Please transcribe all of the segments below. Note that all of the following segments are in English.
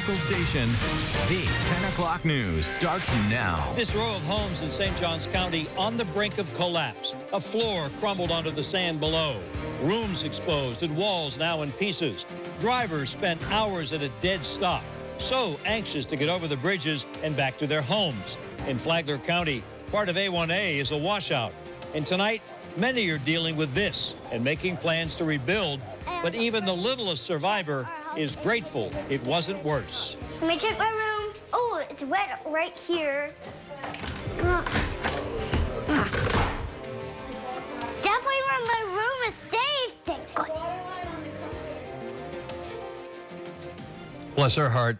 local station. The 10 o'clock news starts now. This row of homes in St. Johns County on the brink of collapse. A floor crumbled onto the sand below. Rooms exposed and walls now in pieces. Drivers spent hours at a dead stop, so anxious to get over the bridges and back to their homes. In Flagler County, part of A1A is a washout. And tonight, many are dealing with this and making plans to rebuild. But even the littlest survivor is grateful it wasn't worse. Let me check my room. Oh, it's wet right here. Definitely where my room is safe, thank goodness. Bless her heart.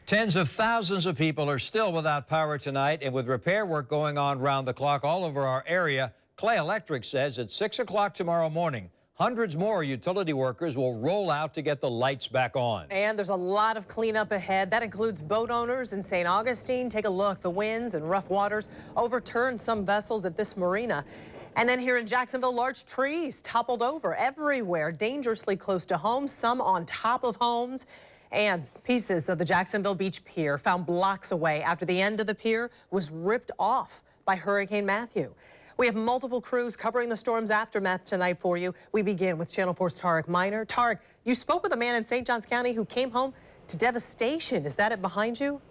Tens of thousands of people are still without power tonight, and with repair work going on round the clock all over our area, Clay Electric says at 6 o'clock tomorrow morning, hundreds more utility workers will roll out to get the lights back on. And there's a lot of cleanup ahead. That includes boat owners in St. Augustine. Take a look. The winds and rough waters overturned some vessels at this marina. And then here in Jacksonville, large trees toppled over everywhere, dangerously close to homes, some on top of homes. And pieces of the Jacksonville Beach Pier found blocks away after the end of the pier was ripped off by Hurricane Matthew. We have multiple crews covering the storm's aftermath tonight for you. We begin with Channel 4's Tarek Miner. Tarek, you spoke with a man in St. Johns County who came home to devastation. Is that it behind you?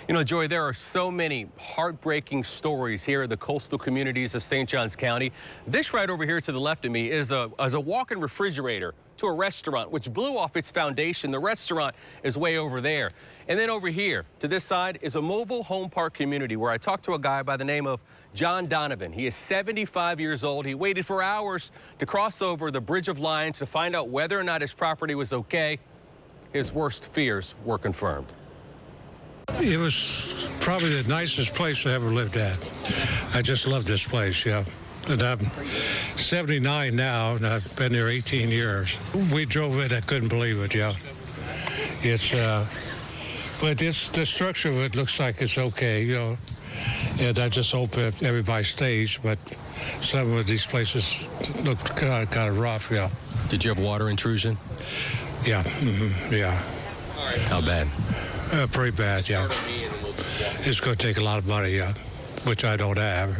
You know, Joy, there are so many heartbreaking stories here in the coastal communities of St. Johns County. This right over here to the left of me is a walk-in refrigerator to a restaurant, which blew off its foundation. The restaurant is way over there. And then over here to this side is a mobile home park community where I talked to a guy by the name of John Donovan. He is 75 years old. He waited for hours to cross over the Bridge of Lions to find out whether or not his property was okay. His worst fears were confirmed. It was probably the nicest place I ever lived at. I just love this place, yeah. And I'm 79 now, and I've been there 18 years. We drove in, I couldn't believe it, yeah. But the structure of it looks like it's okay, you know. And I just hope that everybody stays, but some of these places look kind of rough, yeah. Did you have water intrusion? Yeah, yeah. How bad? Pretty bad, yeah. It's going to take a lot of money, yeah, which I don't have.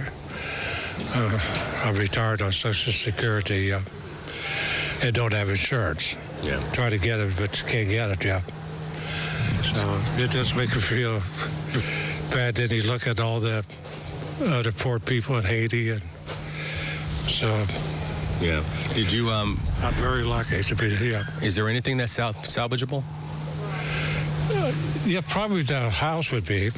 I'm retired on Social Security and don't have insurance. Yeah. Try to get it, but can't get it, yeah. So it does make me feel bad. Then you look at all the other poor people in Haiti, and so. Yeah. Did you? I'm very lucky to be here. Is there anything that's salvageable? Yeah, probably the house would be.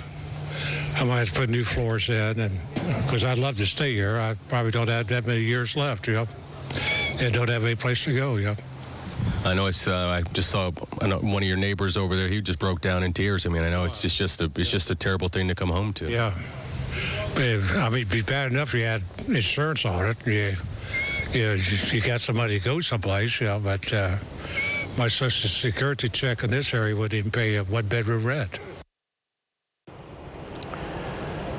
I might have to put new floors in, and because I'd love to stay here. I probably don't have that many years left, you know, and don't have any place to go, you know. I know it's. I just saw one of your neighbors over there. He just broke down in tears. I mean, I know it's just a terrible thing to come home to. Yeah, I mean, it'd be bad enough if you had insurance on it. You got somebody to go someplace, you know, but my Social Security check in this area wouldn't even pay a one-bedroom rent.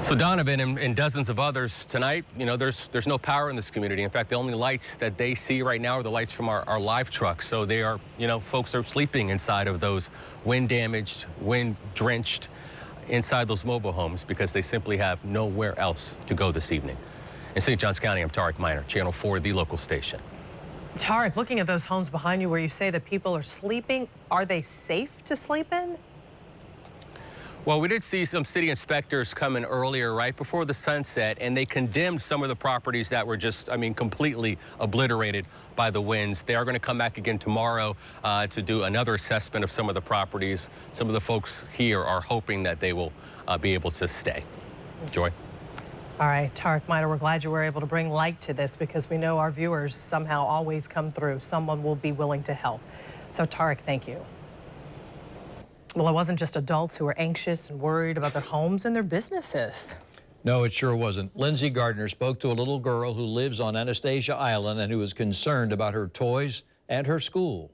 So Donovan and dozens of others tonight, you know, there's no power in this community. In fact, the only lights that they see right now are the lights from our live trucks. So they are, you know, folks are sleeping inside of those wind-damaged, wind-drenched, inside those mobile homes because they simply have nowhere else to go this evening. In St. Johns County, I'm Tarek Miner, Channel 4, the local station. Tarek, looking at those homes behind you where you say that people are sleeping, are they safe to sleep in? Well, we did see some city inspectors come in earlier, right before the sunset, and they condemned some of the properties that were just, I mean, completely obliterated by the winds. They are going to come back again tomorrow to do another assessment of some of the properties. Some of the folks here are hoping that they will be able to stay. Joy? All right, Tarek Miner, we're glad you were able to bring light to this because we know our viewers somehow always come through. Someone will be willing to help. So, Tarek, thank you. Well, it wasn't just adults who were anxious and worried about their homes and their businesses. No, it sure wasn't. Lindsay Gardner spoke to a little girl who lives on Anastasia Island and who is concerned about her toys and her school.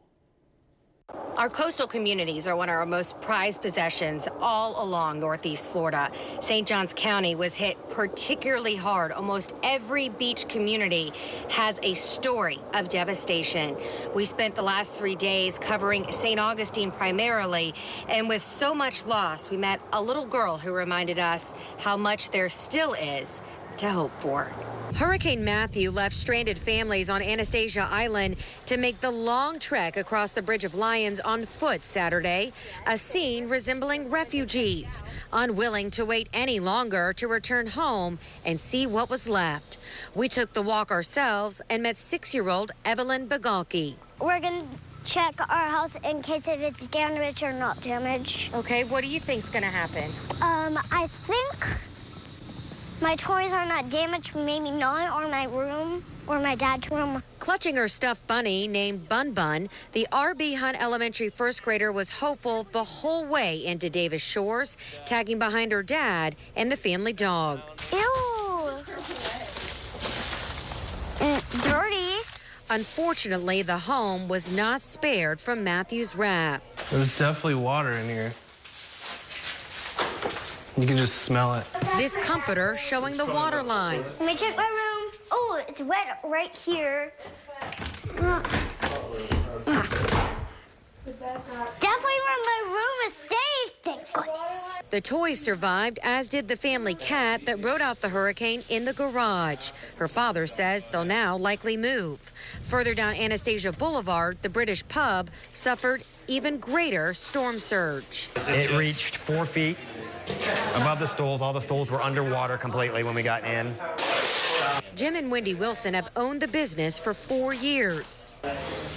Our coastal communities are one of our most prized possessions all along Northeast Florida. St. Johns County was hit particularly hard. Almost every beach community has a story of devastation. We spent the last 3 days covering St. Augustine primarily, and with so much loss, we met a little girl who reminded us how much there still is to hope for. Hurricane Matthew left stranded families on Anastasia Island to make the long trek across the Bridge of Lions on foot Saturday, a scene resembling refugees, unwilling to wait any longer to return home and see what was left. We took the walk ourselves and met 6-year-old Evelyn Bagalki. We're going to check our house in case if it's damaged or not damaged. Okay, what do you think's going to happen? I think my toys are not damaged, maybe not, or my room, or my dad's room. Clutching her stuffed bunny named Bun Bun, the R.B. Hunt Elementary first grader was hopeful the whole way into Davis Shores, tagging behind her dad and the family dog. Ew! Dirty. Unfortunately, the home was not spared from Matthew's wrath. There's definitely water in here. You can just smell it. This comforter showing the water line. Let me check my room. Oh, it's wet right here. Definitely where my room is safe, thank goodness. The toys survived, as did the family cat that rode out the hurricane in the garage. Her father says they'll now likely move. Further down Anastasia Boulevard, the British pub suffered even greater storm surge. It reached 4 feet above the stools. All the stools were underwater completely when we got in. Jim and Wendy Wilson have owned the business for 4 years.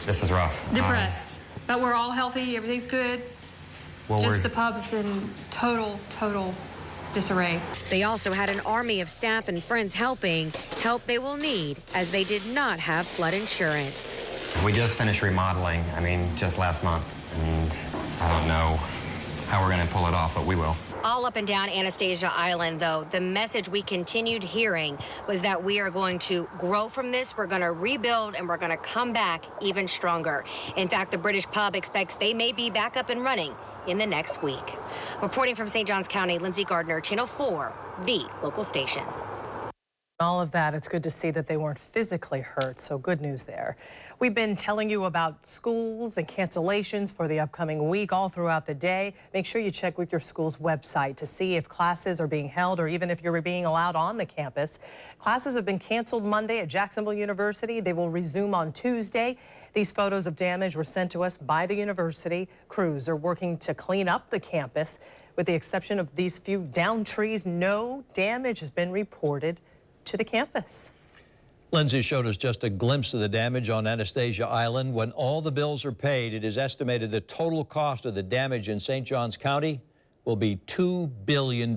This is rough. Depressed, but we're all healthy. Everything's good. Well, just the pub's in total disarray. They also had an army of staff and friends helping, help they will need as they did not have flood insurance. We just finished remodeling, just last month, and I don't know how we're going to pull it off, but we will. All up and down Anastasia Island, though, the message we continued hearing was that we are going to grow from this, we're going to rebuild, and we're going to come back even stronger. In fact, the British pub expects they may be back up and running in the next week. Reporting from St. Johns County, Lindsay Gardner, Channel 4, the local station. All of that, it's good to see that they weren't physically hurt, so good news there. We've been telling you about schools and cancellations for the upcoming week all throughout the day. Make sure you check with your school's website to see if classes are being held or even if you're being allowed on the campus. Classes have been canceled Monday at Jacksonville University. They will resume on Tuesday. These photos of damage were sent to us by the university. Crews are working to clean up the campus. With the exception of these few downed trees, no damage has been reported to the campus. Lindsay showed us just a glimpse of the damage on Anastasia Island. When all the bills are paid, it is estimated the total cost of the damage in St. Johns County will be $2 billion.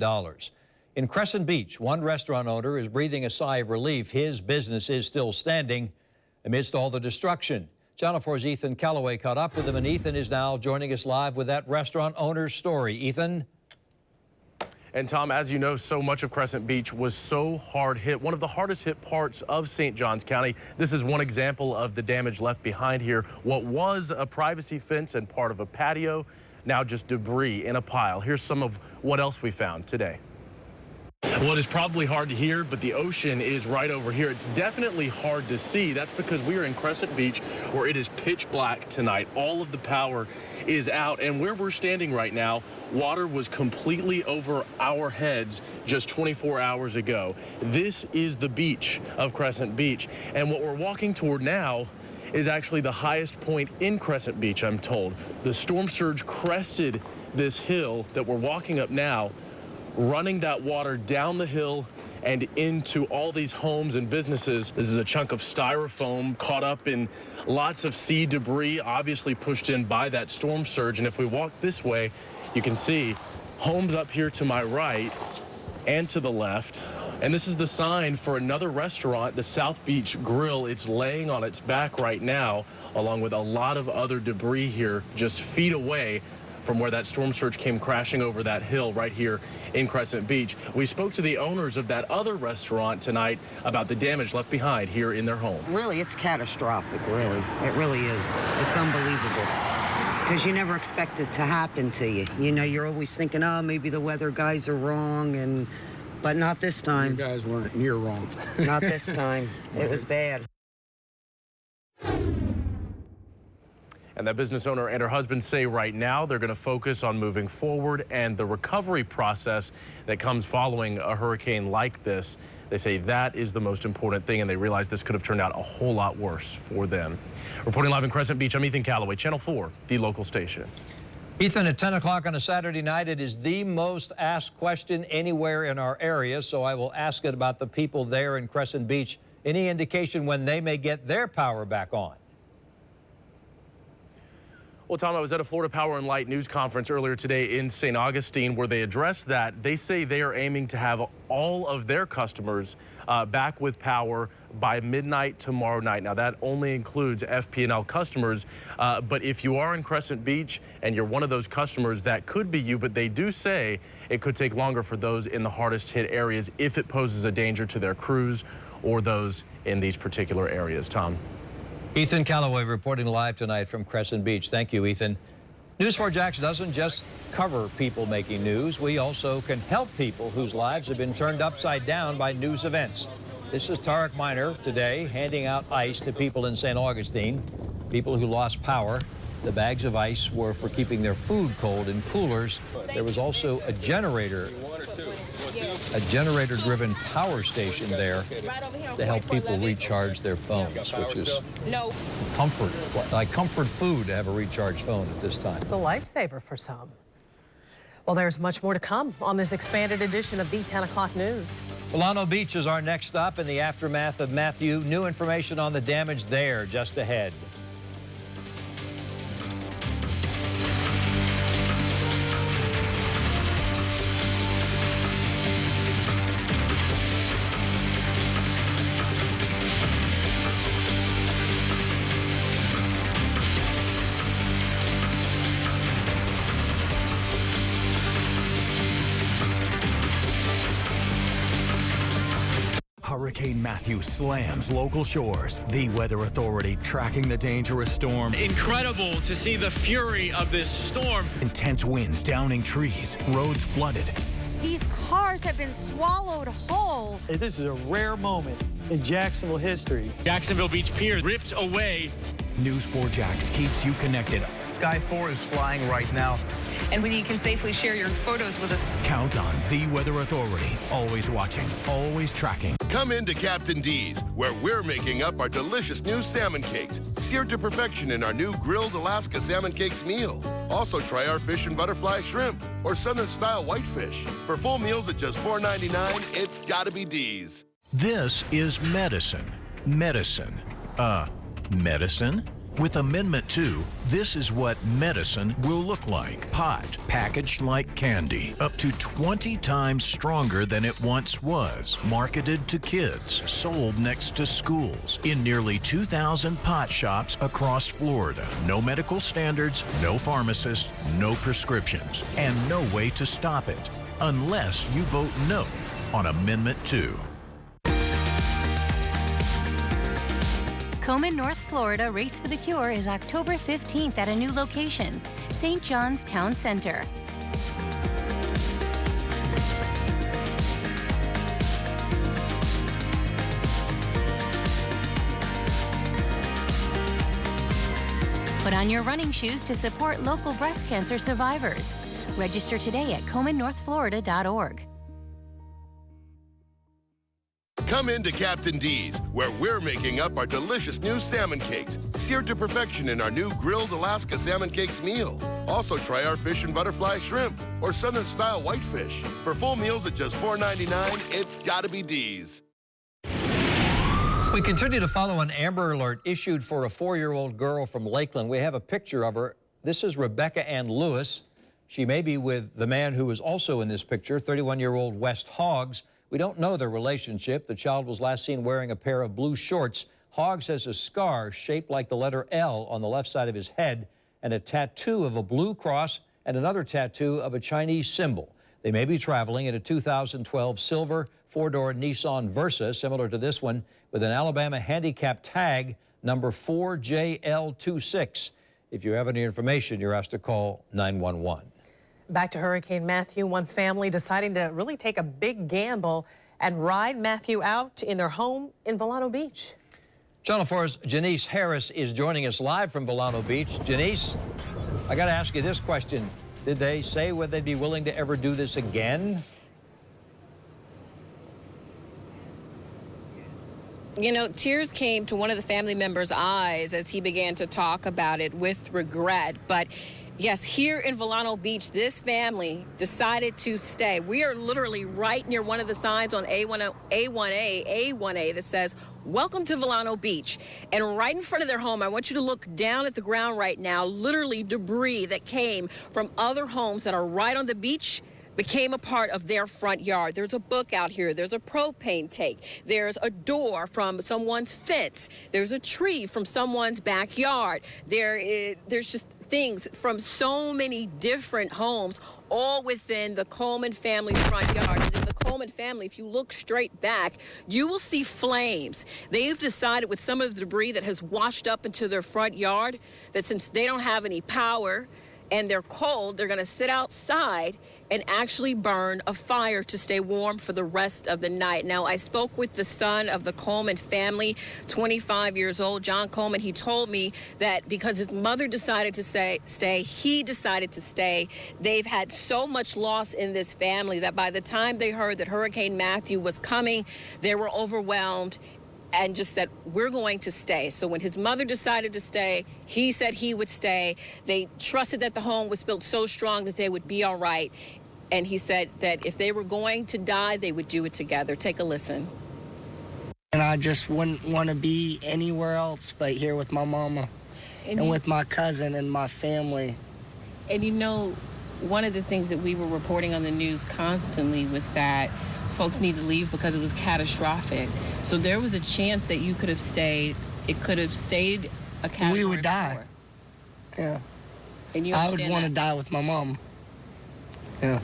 In Crescent Beach, one restaurant owner is breathing a sigh of relief. His business is still standing amidst all the destruction. Channel 4's Ethan Calloway caught up with him, and Ethan is now joining us live with that restaurant owner's story. Ethan? And Tom, as you know, so much of Crescent Beach was so hard hit, one of the hardest hit parts of St. Johns County. This is one example of the damage left behind here. What was a privacy fence and part of a patio, now just debris in a pile. Here's some of what else we found today. Well, it is probably hard to hear, but the ocean is right over here. It's definitely hard to see. That's because we are in Crescent Beach, where it is pitch black tonight. All of the power is out, and where we're standing right now, water was completely over our heads just 24 hours ago. This is the beach of Crescent Beach, and what we're walking toward now is actually the highest point in Crescent Beach, I'm told. The storm surge crested this hill that we're walking up now, running that water down the hill and into all these homes and businesses. This is a chunk of styrofoam caught up in lots of sea debris, obviously pushed in by that storm surge. And if we walk this way, you can see homes up here to my right and to the left. And this is the sign for another restaurant, the South Beach Grill. It's laying on its back right now, along with a lot of other debris here, just feet away from where that storm surge came crashing over that hill right here in Crescent Beach. We spoke to the owners of that other restaurant tonight about the damage left behind here in their home. Really, it's catastrophic, really. It really is. It's unbelievable. because you never expect it to happen to you. You know, you're always thinking, oh, maybe the weather guys are wrong, but not this time. You guys weren't near wrong. Not this time. It was bad. And that business owner and her husband say right now they're going to focus on moving forward and the recovery process that comes following a hurricane like this. They say that is the most important thing, and they realize this could have turned out a whole lot worse for them. Reporting live in Crescent Beach, I'm Ethan Calloway, Channel 4, the local station. Ethan, at 10 o'clock on a Saturday night, it is the most asked question anywhere in our area, so I will ask it about the people there in Crescent Beach. Any indication when they may get their power back on? Well, Tom, I was at a Florida Power and Light news conference earlier today in St. Augustine where they addressed that. They say they are aiming to have all of their customers back with power by midnight tomorrow night. Now, that only includes FP&L customers, but if you are in Crescent Beach and you're one of those customers, that could be you, but they do say it could take longer for those in the hardest hit areas if it poses a danger to their crews or those in these particular areas. Tom. Ethan Calloway reporting live tonight from Crescent Beach. Thank you, Ethan. News4JAX doesn't just cover people making news. We also can help people whose lives have been turned upside down by news events. This is Tarek Miner today handing out ice to people in St. Augustine, people who lost power. The bags of ice were for keeping their food cold in coolers. There was also a generator-driven power station there to help people recharge their phones, which is comfort food to have a recharged phone at this time. The lifesaver for some. Well, there's much more to come on this expanded edition of the 10 o'clock news. Milano Beach is our next stop in the aftermath of Matthew. New information on the damage there just ahead. Hurricane Matthew slams local shores. The Weather Authority tracking the dangerous storm. Incredible to see the fury of this storm. Intense winds downing trees, roads flooded. These cars have been swallowed whole. This is a rare moment in Jacksonville history. Jacksonville Beach Pier ripped away. News4JAX keeps you connected. Sky 4 is flying right now. And when you can safely share your photos with us. Count on the Weather Authority. Always watching, always tracking. Come into Captain D's, where we're making up our delicious new salmon cakes, seared to perfection in our new grilled Alaska salmon cakes meal. Also try our fish and butterfly shrimp or Southern style whitefish. For full meals at just $4.99, it's gotta be D's. This is medicine. Medicine. Medicine? With Amendment 2, this is what medicine will look like. Pot, packaged like candy, up to 20 times stronger than it once was. Marketed to kids, sold next to schools, in nearly 2,000 pot shops across Florida. No medical standards, no pharmacist, no prescriptions, and no way to stop it, unless you vote no on Amendment 2. Komen North Florida Race for the Cure is October 15th at a new location, St. John's Town Center. Put on your running shoes to support local breast cancer survivors. Register today at KomenNorthFlorida.org. Come into Captain D's, where we're making up our delicious new salmon cakes, seared to perfection in our new grilled Alaska salmon cakes meal. Also try our fish and butterfly shrimp or Southern style whitefish. For full meals at just $4.99, it's gotta be D's. We continue to follow an Amber Alert issued for a 4-year-old girl from Lakeland. We have a picture of her. This is Rebecca Ann Lewis. She may be with the man who is also in this picture, 31-year-old West Hoggs. We don't know their relationship. The child was last seen wearing a pair of blue shorts. Hoggs has a scar shaped like the letter L on the left side of his head and a tattoo of a blue cross and another tattoo of a Chinese symbol. They may be traveling in a 2012 silver 4-door Nissan Versa, similar to this one, with an Alabama handicap tag number 4JL26. If you have any information, you're asked to call 911. Back to Hurricane Matthew, one family deciding to really take a big gamble and ride Matthew out in their home in Volano Beach. Channel 4's Janice Harris is joining us live from Volano Beach. Janice, I got to ask you this question. Did they say would they be willing to ever do this again? You know, tears came to one of the family members' eyes as he began to talk about it with regret. But yes, here in Volano Beach, this family decided to stay. We are literally right near one of the signs on A1A that says, "Welcome to Volano Beach." And right in front of their home, I want you to look down at the ground right now, literally debris that came from other homes that are right on the beach became a part of their front yard. There's a book out here. There's a propane tank. There's a door from someone's fence. There's a tree from someone's backyard. There's just things from so many different homes, all within the Coleman family front yard. And in the Coleman family, if you look straight back, you will see flames. They've decided with some of the debris that has washed up into their front yard that since they don't have any power and they're cold, they're going to sit outside and actually burn a fire to stay warm for the rest of the night. Now, I spoke with the son of the Coleman family, 25 years old, John Coleman. He told me that because his mother decided to stay, he decided to stay. They've had so much loss in this family that by the time they heard that Hurricane Matthew was coming, they were overwhelmed and just said, we're going to stay. So when his mother decided to stay, he said he would stay. They trusted that the home was built so strong that they would be all right. And he said that if they were going to die, they would do it together. Take a listen. And I just wouldn't want to be anywhere else but here with my mama and with my cousin and my family. And you know, one of the things that we were reporting on the news constantly was that folks need to leave because it was catastrophic. So there was a chance that you could have stayed. It could have stayed a category. We would die. 4. Yeah. And I would want to die with my mom. Yeah.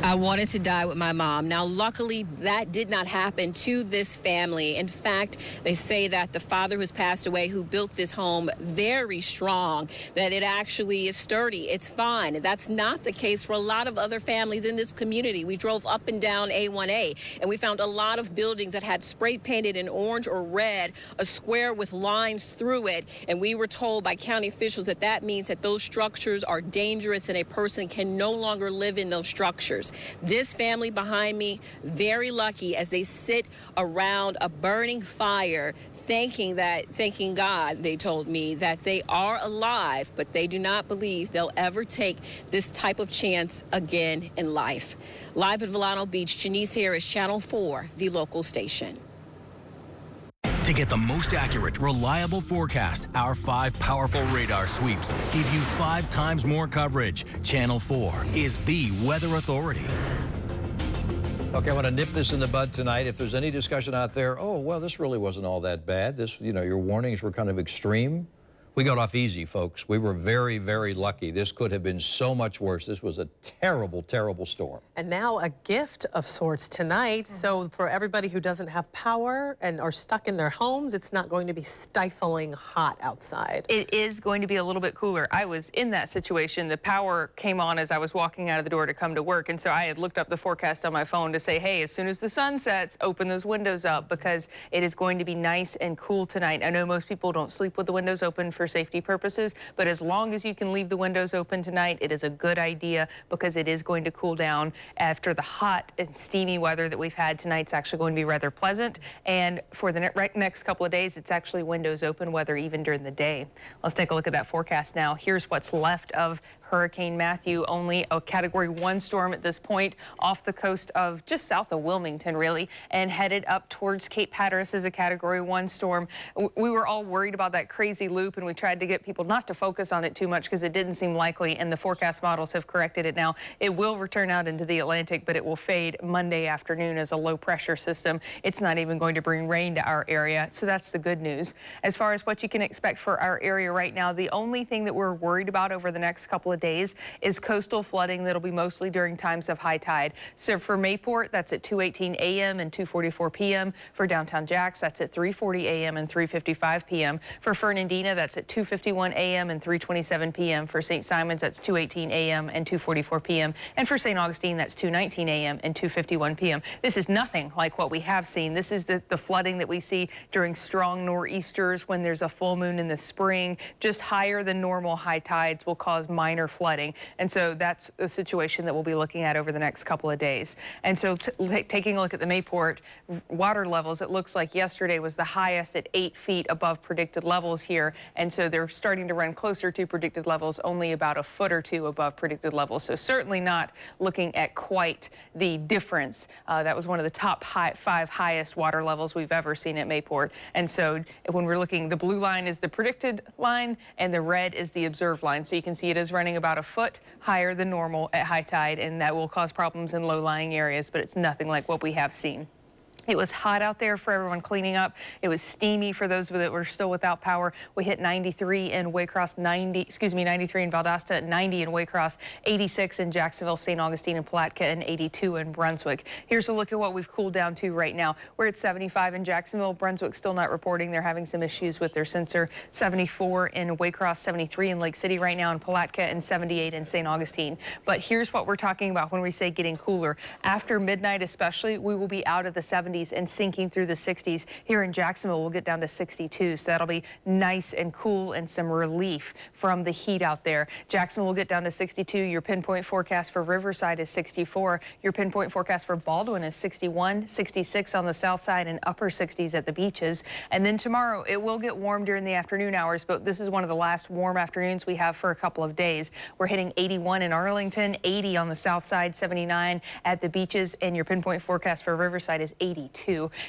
I wanted to die with my mom. Now, luckily, that did not happen to this family. In fact, they say that the father who's passed away, who built this home very strong, that it actually is sturdy. It's fine. That's not the case for a lot of other families in this community. We drove up and down A1A, and we found a lot of buildings that had spray painted in orange or red, a square with lines through it. And we were told by county officials that that means that those structures are dangerous and a person can no longer live in those structures. This family behind me, very lucky as they sit around a burning fire, thanking God, they told me, that they are alive, but they do not believe they'll ever take this type of chance again in life. Live at Volano Beach, Janice Harris, Channel 4, the local station. To get the most accurate, reliable forecast, our 5 powerful radar sweeps give you 5 times more coverage. Channel 4 is the weather authority. Okay, I want to nip this in the bud tonight. If there's any discussion out there, oh, well, this really wasn't all that bad. This, you know, your warnings were kind of extreme. We got off easy, folks. We were very, very lucky. This could have been so much worse. This was a terrible, terrible storm. And now a gift of sorts tonight. So for everybody who doesn't have power and are stuck in their homes, it's not going to be stifling hot outside. It is going to be a little bit cooler. I was in that situation. The power came on as I was walking out of the door to come to work. And so I had looked up the forecast on my phone to say, hey, as soon as the sun sets, open those windows up because it is going to be nice and cool tonight. I know most people don't sleep with the windows open for safety purposes, but as long as you can leave the windows open tonight, it is a good idea because it is going to cool down after the hot and steamy weather that we've had tonight. It's actually going to be rather pleasant, and for the next couple of days, it's actually windows open weather even during the day. Let's take a look at that forecast now. Here's what's left of Hurricane Matthew, only a Category 1 storm at this point off the coast of just south of Wilmington, really, and headed up towards Cape Hatteras as a Category 1 storm. We were all worried about that crazy loop, and we tried to get people not to focus on it too much because it didn't seem likely, and the forecast models have corrected it now. It will return out into the Atlantic, but it will fade Monday afternoon as a low-pressure system. It's not even going to bring rain to our area, so that's the good news. As far as what you can expect for our area right now, the only thing that we're worried about over the next couple of of days is coastal flooding that'll be mostly during times of high tide. So for Mayport, that's at 2:18 a.m. and 2:44 p.m. For downtown Jax, that's at 3:40 a.m. and 3:55 p.m. For Fernandina, that's at 2:51 a.m. and 3:27 p.m. For St. Simons, that's 2:18 a.m. and 2:44 p.m. And for St. Augustine, that's 2:19 a.m. and 2:51 p.m. This is nothing like what we have seen. This is the flooding that we see during strong nor'easters when there's a full moon in the spring. Just higher than normal high tides will cause minor flooding. And so that's the situation that we'll be looking at over the next couple of days. And so taking a look at the Mayport water levels, it looks like yesterday was the highest at 8 feet above predicted levels here. And so they're starting to run closer to predicted levels, only about a foot or two above predicted levels. So certainly not looking at quite the difference. That was one of the top 5 highest water levels we've ever seen at Mayport. And so when we're looking, the blue line is the predicted line and the red is the observed line. So you can see it is running about a foot higher than normal at high tide, and that will cause problems in low-lying areas, but it's nothing like what we have seen. It was hot out there for everyone cleaning up. It was steamy for those that were still without power. We hit 93 in Waycross, 93 in Valdosta, 90 in Waycross, 86 in Jacksonville, St. Augustine, and Palatka, and 82 in Brunswick. Here's a look at what we've cooled down to right now. We're at 75 in Jacksonville. Brunswick still not reporting. They're having some issues with their sensor. 74 in Waycross, 73 in Lake City right now in Palatka, and 78 in St. Augustine. But here's what we're talking about when we say getting cooler. After midnight especially, we will be out of the 70s and sinking through the 60s. Here in Jacksonville, we'll get down to 62. So that'll be nice and cool and some relief from the heat out there. Jacksonville will get down to 62. Your pinpoint forecast for Riverside is 64. Your pinpoint forecast for Baldwin is 61, 66 on the south side, and upper 60s at the beaches. And then tomorrow, it will get warm during the afternoon hours, but this is one of the last warm afternoons we have for a couple of days. We're hitting 81 in Arlington, 80 on the south side, 79 at the beaches, and your pinpoint forecast for Riverside is 82.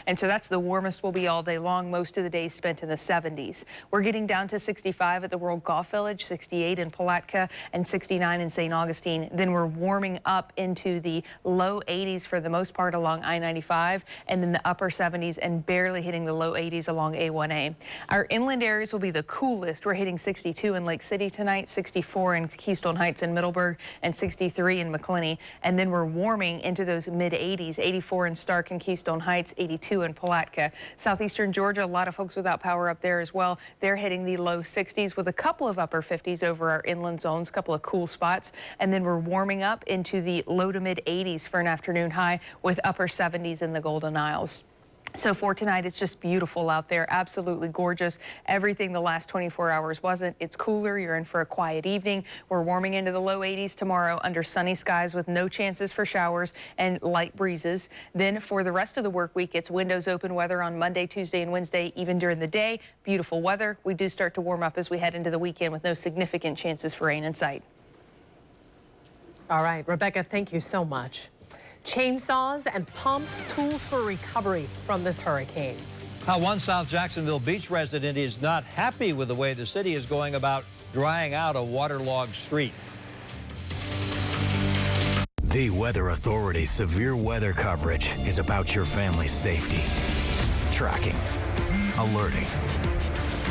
And so that's the warmest we'll be all day long. Most of the days spent in the 70s. We're getting down to 65 at the World Golf Village, 68 in Palatka, and 69 in St. Augustine. Then we're warming up into the low 80s for the most part along I-95, and then the upper 70s and barely hitting the low 80s along A1A. Our inland areas will be the coolest. We're hitting 62 in Lake City tonight, 64 in Keystone Heights and Middleburg, and 63 in McClenny. And then we're warming into those mid 80s, 84 in Stark and Keystone Heights, 82 in Palatka. Southeastern Georgia, a lot of folks without power up there as well. They're hitting the low 60s with a couple of upper 50s over our inland zones, a couple of cool spots. And then we're warming up into the low to mid 80s for an afternoon high with upper 70s in the Golden Isles. So for tonight, it's just beautiful out there, absolutely gorgeous. Everything the last 24 hours wasn't. It's cooler. You're in for a quiet evening. We're warming into the low 80s tomorrow under sunny skies with no chances for showers and light breezes. Then for the rest of the work week, it's windows open weather on Monday, Tuesday, and Wednesday, even during the day. Beautiful weather. We do start to warm up as we head into the weekend with no significant chances for rain in sight. All right, Rebecca, thank you so much. Chainsaws and pumps, tools for recovery from this hurricane. How one South Jacksonville Beach resident is not happy with the way the city is going about drying out a waterlogged street. The Weather Authority's severe weather coverage is about your family's safety. Tracking, alerting,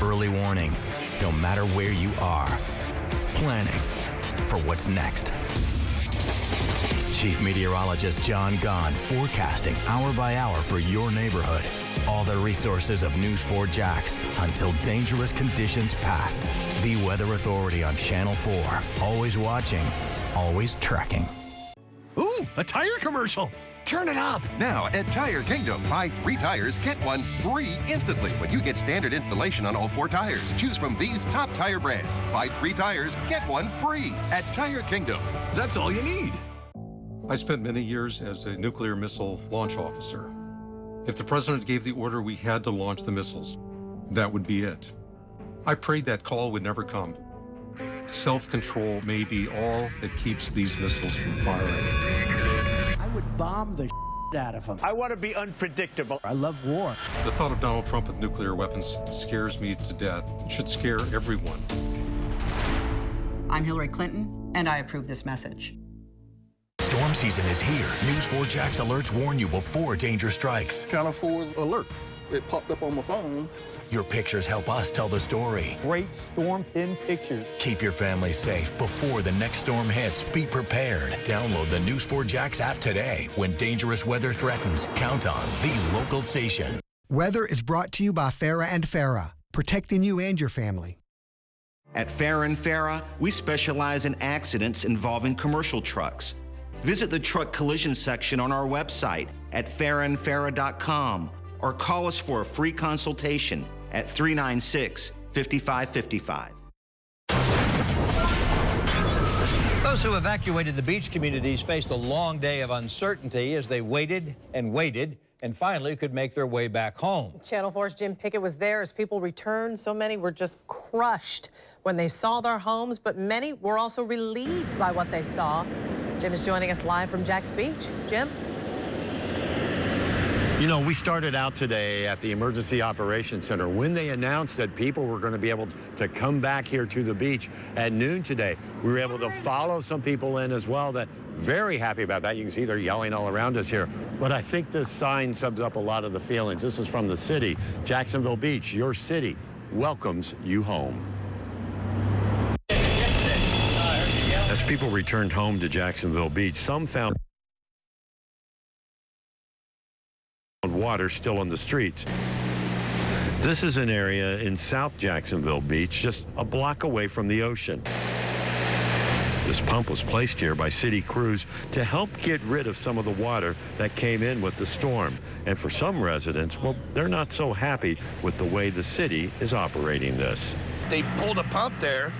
early warning, no matter where you are. Planning for what's next. Chief Meteorologist John Gahn forecasting hour by hour for your neighborhood. All the resources of News 4 Jax until dangerous conditions pass. The Weather Authority on Channel 4. Always watching, always tracking. Ooh, a tire commercial. Turn it up. Now at Tire Kingdom, buy 3 tires, get 1 free instantly when you get standard installation on all 4 tires. Choose from these top tire brands. Buy 3 tires, get 1 free at Tire Kingdom. That's all you need. I spent many years as a nuclear missile launch officer. If the president gave the order we had to launch the missiles, that would be it. I prayed that call would never come. Self-control may be all that keeps these missiles from firing. I would bomb the out of them. I want to be unpredictable. I love war. The thought of Donald Trump with nuclear weapons scares me to death. It should scare everyone. I'm Hillary Clinton, and I approve this message. Storm season is here. News 4 Jax alerts warn you before danger strikes. Channel 4's alerts. It popped up on my phone. Your pictures help us tell the story. Great storm pin pictures. Keep your family safe before the next storm hits. Be prepared. Download the News 4 Jax app today. When dangerous weather threatens, count on the local station. Weather is brought to you by Farah and Farah, protecting you and your family. At Farah and Farah, we specialize in accidents involving commercial trucks. Visit the truck collision section on our website at farahandfarah.com or call us for a free consultation at 396-5555. Those who evacuated the beach communities faced a long day of uncertainty as they waited and waited and finally could make their way back home. Channel 4's Jim Pickett was there as people returned. So many were just crushed when they saw their homes, but many were also relieved by what they saw. Jim is joining us live from Jax Beach. Jim? You know, we started out today at the Emergency Operations Center when they announced that people were going to be able to come back here to the beach at noon today. We were able to follow some people in as well that very happy about that. You can see they're yelling all around us here. But I think this sign sums up a lot of the feelings. This is from the city. Jacksonville Beach, your city, welcomes you home. As people returned home to Jacksonville Beach, some found water still on the streets. This is an area in South Jacksonville Beach, just a block away from the ocean. This pump was placed here by city crews to help get rid of some of the water that came in with the storm. And for some residents, well, they're not so happy with the way the city is operating this. They pulled a pump there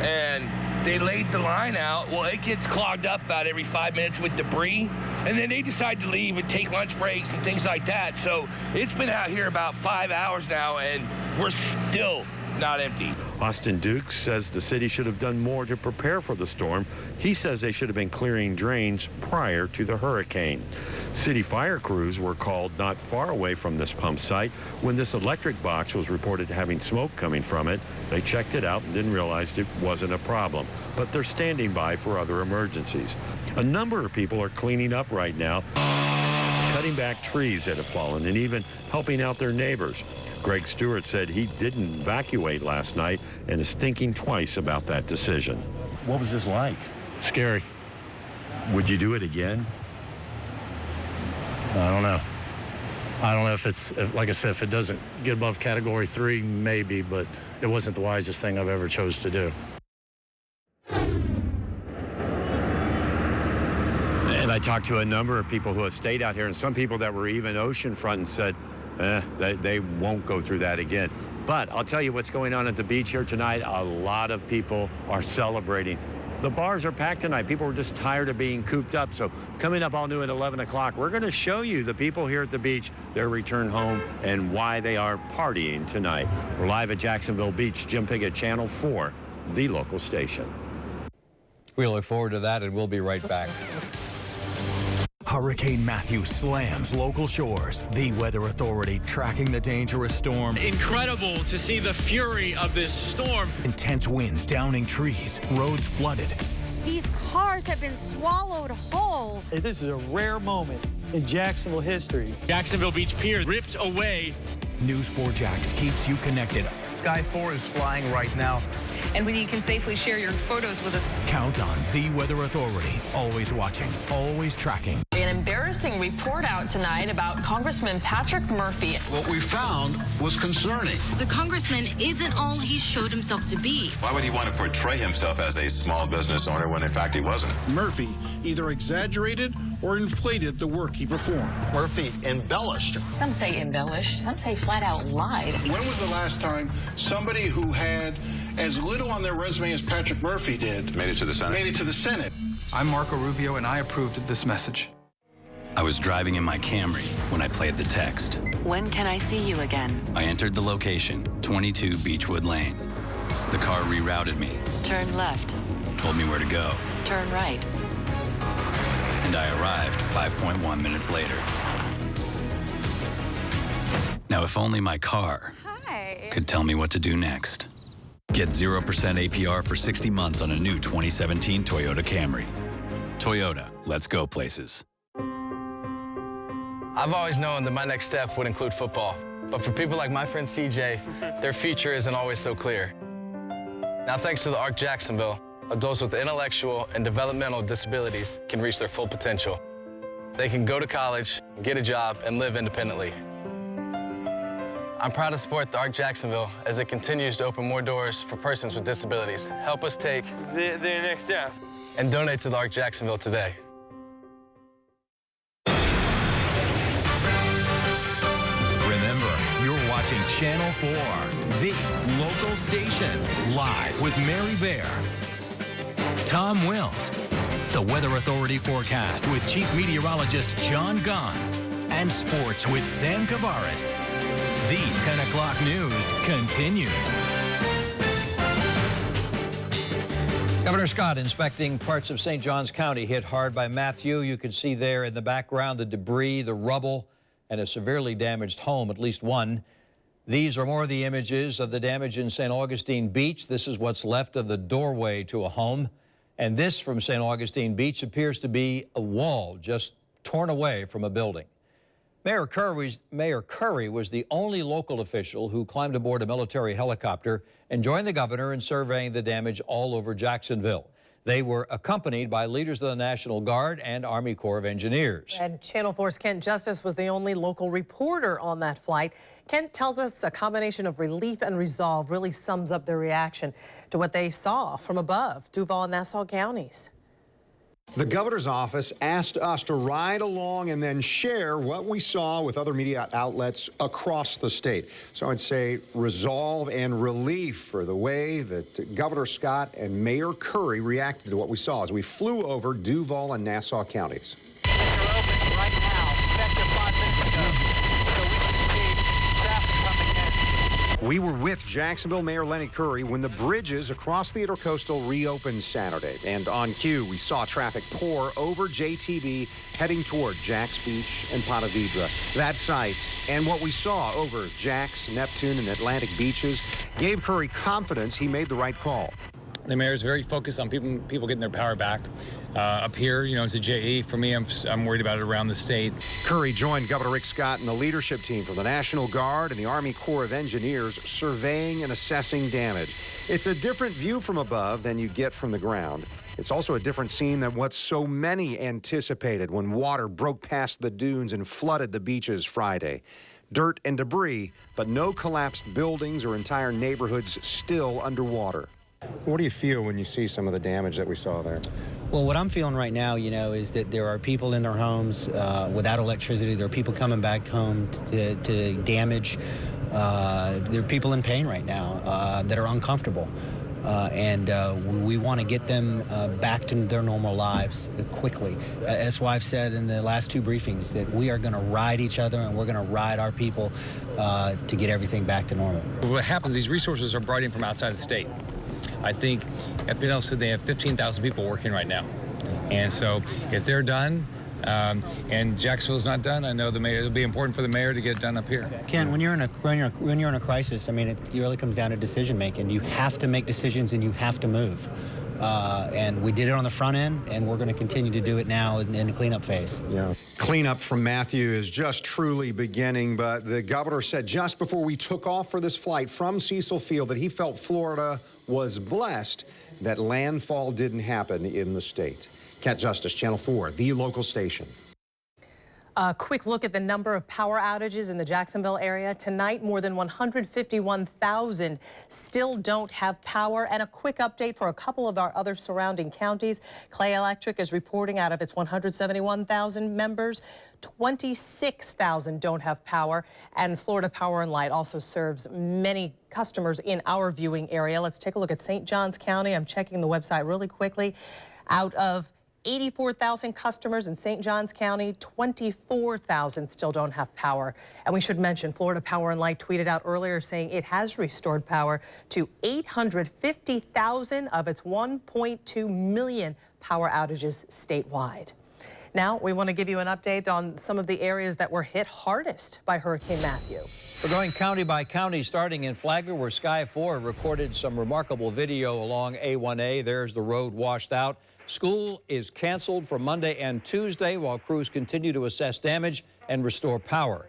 and they laid the line out. Well, it gets clogged up about every 5 minutes with debris. And then they decide to leave and take lunch breaks and things like that. So it's been out here about 5 hours now, and we're still not empty. Austin Dukes says the city should have done more to prepare for the storm. He says they should have been clearing drains prior to the hurricane. City fire crews were called not far away from this pump site when this electric box was reported having smoke coming from it. They checked it out and didn't realize it wasn't a problem, but they're standing by for other emergencies. A number of people are cleaning up right now, cutting back trees that have fallen and even helping out their neighbors. Greg Stewart said he didn't evacuate last night and is thinking twice about that decision. What was this like? Scary. Would you do it again? I don't know. I don't know if like I said, if it doesn't get above Category 3, maybe, but it wasn't the wisest thing I've ever chose to do. And I talked to a number of people who have stayed out here and some people that were even oceanfront and said, they won't go through that again. But I'll tell you what's going on at the beach here tonight. A lot of people are celebrating. The bars are packed tonight. People are just tired of being cooped up. So coming up all new at 11 o'clock, we're going to show you the people here at the beach, their return home, and why they are partying tonight. We're live at Jacksonville Beach. Jim Pickett, Channel 4, the local station. We look forward to that, and we'll be right back. Hurricane Matthew slams local shores. The Weather Authority tracking the dangerous storm. Incredible to see the fury of this storm. Intense winds downing trees, roads flooded. These cars have been swallowed whole. This is a rare moment in Jacksonville history. Jacksonville Beach Pier ripped away. News 4 Jax keeps you connected. Sky 4 is flying right now. And when you can safely share your photos with us. Count on the Weather Authority. Always watching, always tracking. An embarrassing report out tonight about Congressman Patrick Murphy. What we found was concerning. The congressman isn't all he showed himself to be. Why would he want to portray himself as a small business owner when in fact he wasn't? Murphy either exaggerated or inflated the work he performed. Murphy embellished. Some say embellished, some say flat out lied. When was the last time somebody who had as little on their resume as Patrick Murphy did made it to the Senate? Made it to the Senate. I'm Marco Rubio, and I approved of this message. I was driving in my Camry when I played the text. When can I see you again? I entered the location, 22 Beechwood Lane. The car rerouted me. Turn left. Told me where to go. Turn right. And I arrived 5.1 minutes later. Now, if only my car could tell me what to do next. Get 0% APR for 60 months on a new 2017 Toyota Camry. Toyota, let's go places. I've always known that my next step would include football. But for people like my friend CJ, their future isn't always so clear. Now, thanks to the ARC Jacksonville, adults with intellectual and developmental disabilities can reach their full potential. They can go to college, get a job, and live independently. I'm proud to support the ARC Jacksonville as it continues to open more doors for persons with disabilities. Help us take the next step and donate to the ARC Jacksonville today. Remember, you're watching Channel 4, the local station, live with Mary Bear, Tom Wills, the Weather Authority forecast with Chief Meteorologist John Gahn, and sports with Sam Kavaris. The 10 o'clock news continues. Governor Scott inspecting parts of St. Johns County hit hard by Matthew. You can see there in the background the debris, the rubble, and a severely damaged home, at least one. These are more of the images of the damage in St. Augustine Beach. This is what's left of the doorway to a home. And this from St. Augustine Beach appears to be a wall just torn away from a building. Mayor Curry was the only local official who climbed aboard a military helicopter and joined the governor in surveying the damage all over Jacksonville. They were accompanied by leaders of the National Guard and Army Corps of Engineers. And Channel 4's Kent Justice was the only local reporter on that flight. Kent tells us a combination of relief and resolve really sums up their reaction to what they saw from above Duval and Nassau counties. The governor's office asked us to ride along and then share what we saw with other media outlets across the state. So I'd say resolve and relief for the way that Governor Scott and Mayor Curry reacted to what we saw as we flew over Duval and Nassau counties. We were with Jacksonville Mayor Lenny Curry when the bridges across the Intercoastal reopened Saturday. And on cue, we saw traffic pour over JTB heading toward Jax Beach and Ponte Vedra. That site and what we saw over Jax, Neptune, and Atlantic beaches gave Curry confidence he made the right call. The mayor is very focused on people getting their power back. Up here, you know, it's a JE. For me, I'm worried about it around the state. Curry joined Governor Rick Scott and the leadership team from the National Guard and the Army Corps of Engineers surveying and assessing damage. It's a different view from above than you get from the ground. It's also a different scene than what so many anticipated when water broke past the dunes and flooded the beaches Friday. Dirt and debris, but no collapsed buildings or entire neighborhoods still underwater. What do you feel when you see some of the damage that we saw there? Well, what I'm feeling right now, you know, is that there are people in their homes without electricity. There are people coming back home to damage. There are people in pain right now that are uncomfortable. And we want to get them back to their normal lives quickly. That's why I've said in the last two briefings that we are going to ride each other and we're going to ride our people to get everything back to normal. What happens, these resources are brought in from outside the state. I think FPL said they have 15,000 people working right now. And so if they're done, and Jacksonville's not done, I know the mayor, it'll be important for the mayor to get it done up here. Ken, when you're in a crisis, I mean, it really comes down to decision making. You have to make decisions and you have to move. And we did it on the front end, and we're going to continue to do it now in the cleanup phase. Yeah. Cleanup from Matthew is just truly beginning, but the governor said just before we took off for this flight from Cecil Field that he felt Florida was blessed that landfall didn't happen in the state. Kent Justice, Channel 4, the local station. A quick look at the number of power outages in the Jacksonville area. Tonight, more than 151,000 still don't have power. And a quick update for a couple of our other surrounding counties. Clay Electric is reporting out of its 171,000 members, 26,000 don't have power. And Florida Power and Light also serves many customers in our viewing area. Let's take a look at St. Johns County. I'm checking the website really quickly. Out of 84,000 customers in St. Johns County, 24,000 still don't have power. And we should mention Florida Power and Light tweeted out earlier saying it has restored power to 850,000 of its 1.2 million power outages statewide. Now, we want to give you an update on some of the areas that were hit hardest by Hurricane Matthew. We're going county by county, starting in Flagler, where Sky 4 recorded some remarkable video along A1A. There's the road washed out. School is canceled for Monday and Tuesday while crews continue to assess damage and restore power.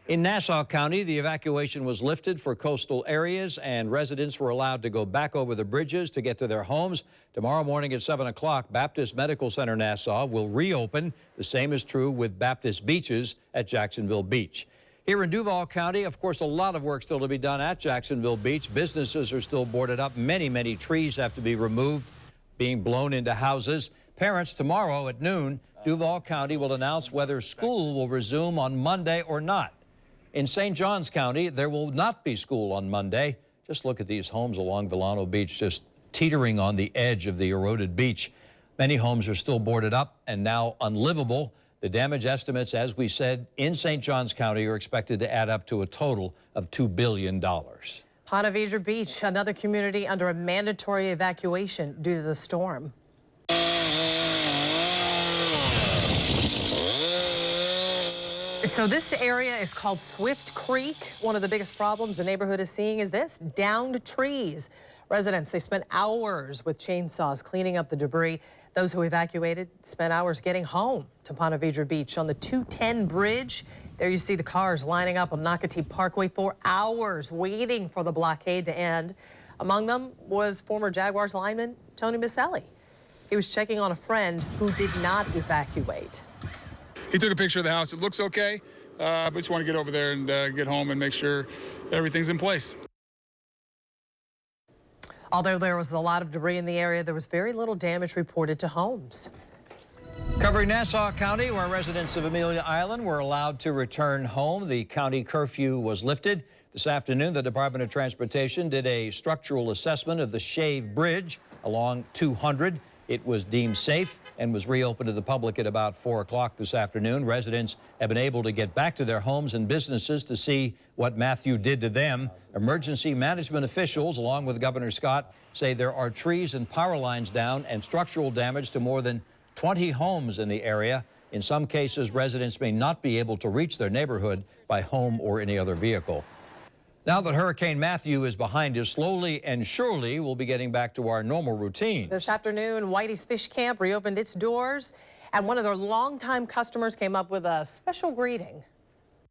In Nassau County, the evacuation was lifted for coastal areas, and residents were allowed to go back over the bridges to get to their homes. Tomorrow morning at 7 o'clock, Baptist Medical Center Nassau will reopen. The same is true with Baptist Beaches at Jacksonville Beach. Here in Duval County, of course, a lot of work still to be done at Jacksonville Beach. Businesses are still boarded up. Many trees have to be removed, being blown into houses. Parents, tomorrow at noon, Duval County will announce whether school will resume on Monday or not. In St. Johns County, there will not be school on Monday. Just look at these homes along Vilano Beach, just teetering on the edge of the eroded beach. Many homes are still boarded up and now unlivable. The damage estimates, as we said, in St. Johns County are expected to add up to a total of $2 billion. Ponte Vedra Beach, another community under a mandatory evacuation due to the storm. So this area is called Swift Creek. One of the biggest problems the neighborhood is seeing is this, downed trees. Residents, they spent hours with chainsaws cleaning up the debris. Those who evacuated spent hours getting home to Ponte Vedra Beach. On the 210 bridge, there you see the cars lining up on Nocatee Parkway for hours waiting for the blockade to end. Among them was former Jaguars lineman Tony Maselli. He was checking on a friend who did not evacuate. He took a picture of the house. It looks okay, but just want to get over there and get home and make sure everything's in place. Although there was a lot of debris in the area, there was very little damage reported to homes. Covering Nassau County, where residents of Amelia Island were allowed to return home, the county curfew was lifted. This afternoon, the Department of Transportation did a structural assessment of the Shave Bridge along 200. It was deemed safe and was reopened to the public at about 4 o'clock this afternoon. Residents have been able to get back to their homes and businesses to see what Matthew did to them. Emergency management officials, along with Governor Scott, say there are trees and power lines down and structural damage to more than 20 homes in the area. In some cases, residents may not be able to reach their neighborhood by home or any other vehicle. Now that Hurricane Matthew is behind us, slowly and surely we'll be getting back to our normal routine. This afternoon, Whitey's Fish Camp reopened its doors, and one of their longtime customers came up with a special greeting.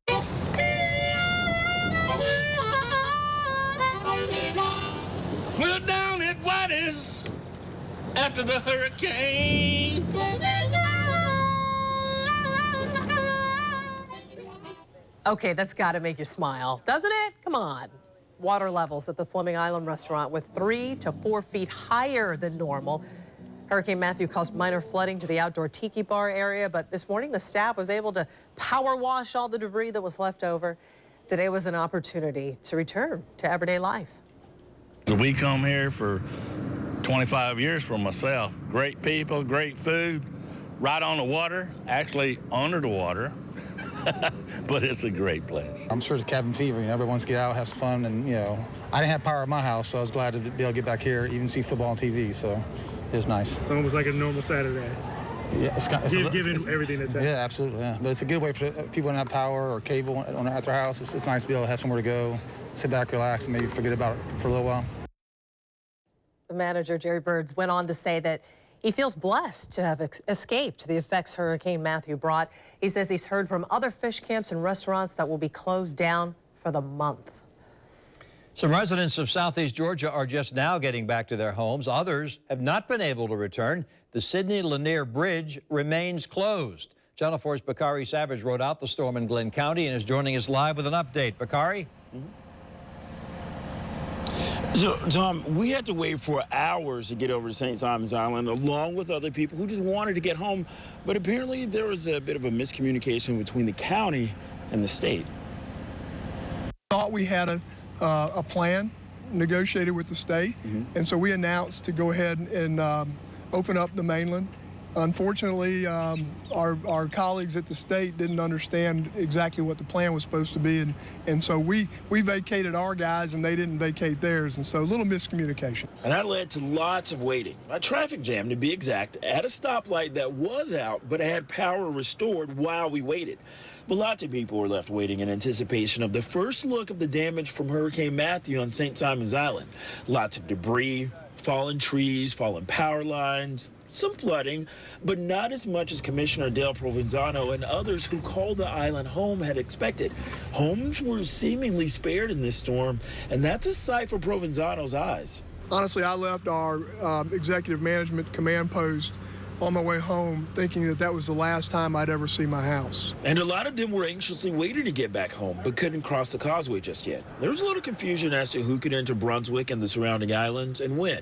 We're down at Whitey's after the hurricane. Okay, that's got to make you smile, doesn't it? Come on. Water levels at the Fleming Island restaurant were 3 to 4 feet higher than normal. Hurricane Matthew caused minor flooding to the outdoor tiki bar area, but this morning the staff was able to power wash all the debris that was left over. Today was an opportunity to return to everyday life. We come here for 25 years for myself. Great people, great food, right on the water, actually under the water. But it's a great place. I'm sure it's cabin fever. You know, everyone wants to get out, have some fun, and you know, I didn't have power at my house, so I was glad to be able to get back here, even see football on TV. So it was nice. It's almost like a normal Saturday. Yeah, given everything that's happening. Yeah, absolutely. Yeah, but it's a good way for people who don't have power or cable at their house. It's nice to be able to have somewhere to go, sit back, relax, and maybe forget about it for a little while. The manager, Jerry Birds, went on to say that he feels blessed to have escaped the effects Hurricane Matthew brought. He says he's heard from other fish camps and restaurants that will be closed down for the month. Some residents of Southeast Georgia are just now getting back to their homes. Others have not been able to return. The Sidney Lanier Bridge remains closed. Channel 4's Bakari Savage rode out the storm in Glenn County and is joining us live with an update. Bakari? So, Tom, we had to wait for hours to get over to St. Simon's Island, along with other people who just wanted to get home. But apparently there was a bit of a miscommunication between the county and the state. Thought we had a plan negotiated with the state, and so we announced to go ahead and open up the mainland. Unfortunately, our colleagues at the state didn't understand exactly what the plan was supposed to be, and so we vacated our guys and they didn't vacate theirs, and so a little miscommunication. And that led to lots of waiting, a traffic jam to be exact, at a stoplight that was out but had power restored while we waited. But lots of people were left waiting in anticipation of the first look of the damage from Hurricane Matthew on St. Simon's Island. Lots of debris, fallen trees, fallen power lines, some flooding, but not as much as Commissioner Dale Provenzano and others who called the island home had expected. Homes were seemingly spared in this storm, and that's a sight for Provenzano's eyes. Honestly, I left our executive management command post on my way home thinking that that was the last time I'd ever see my house. And a lot of them were anxiously waiting to get back home, but couldn't cross the causeway just yet. There was a little confusion as to who could enter Brunswick and the surrounding islands and when.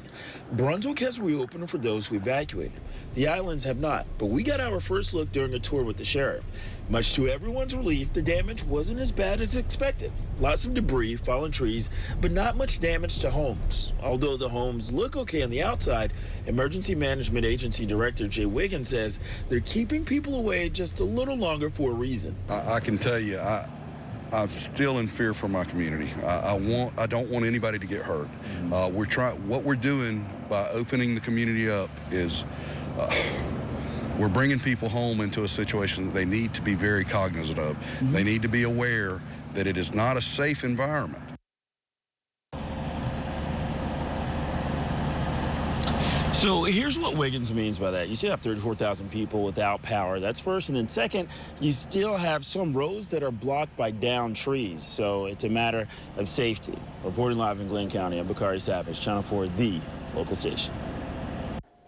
Brunswick has reopened for those who evacuated. The islands have not, but we got our first look during a tour with the sheriff. Much to everyone's relief, the damage wasn't as bad as expected. Lots of debris, fallen trees, but not much damage to homes. Although the homes look okay on the outside, Emergency Management Agency Director Jay Wiggins says they're keeping people away just a little longer for a reason. I can tell you, I'm still in fear for my community. I don't want anybody to get hurt. What we're doing by opening the community up is we're bringing people home into a situation that they need to be very cognizant of. Mm-hmm. They need to be aware that it is not a safe environment. So here's what Wiggins means by that. You still have 34,000 people without power. That's first. And then second, you still have some roads that are blocked by downed trees. So it's a matter of safety. Reporting live in Glenn County, I'm Bakari Savage, Channel 4, the local station.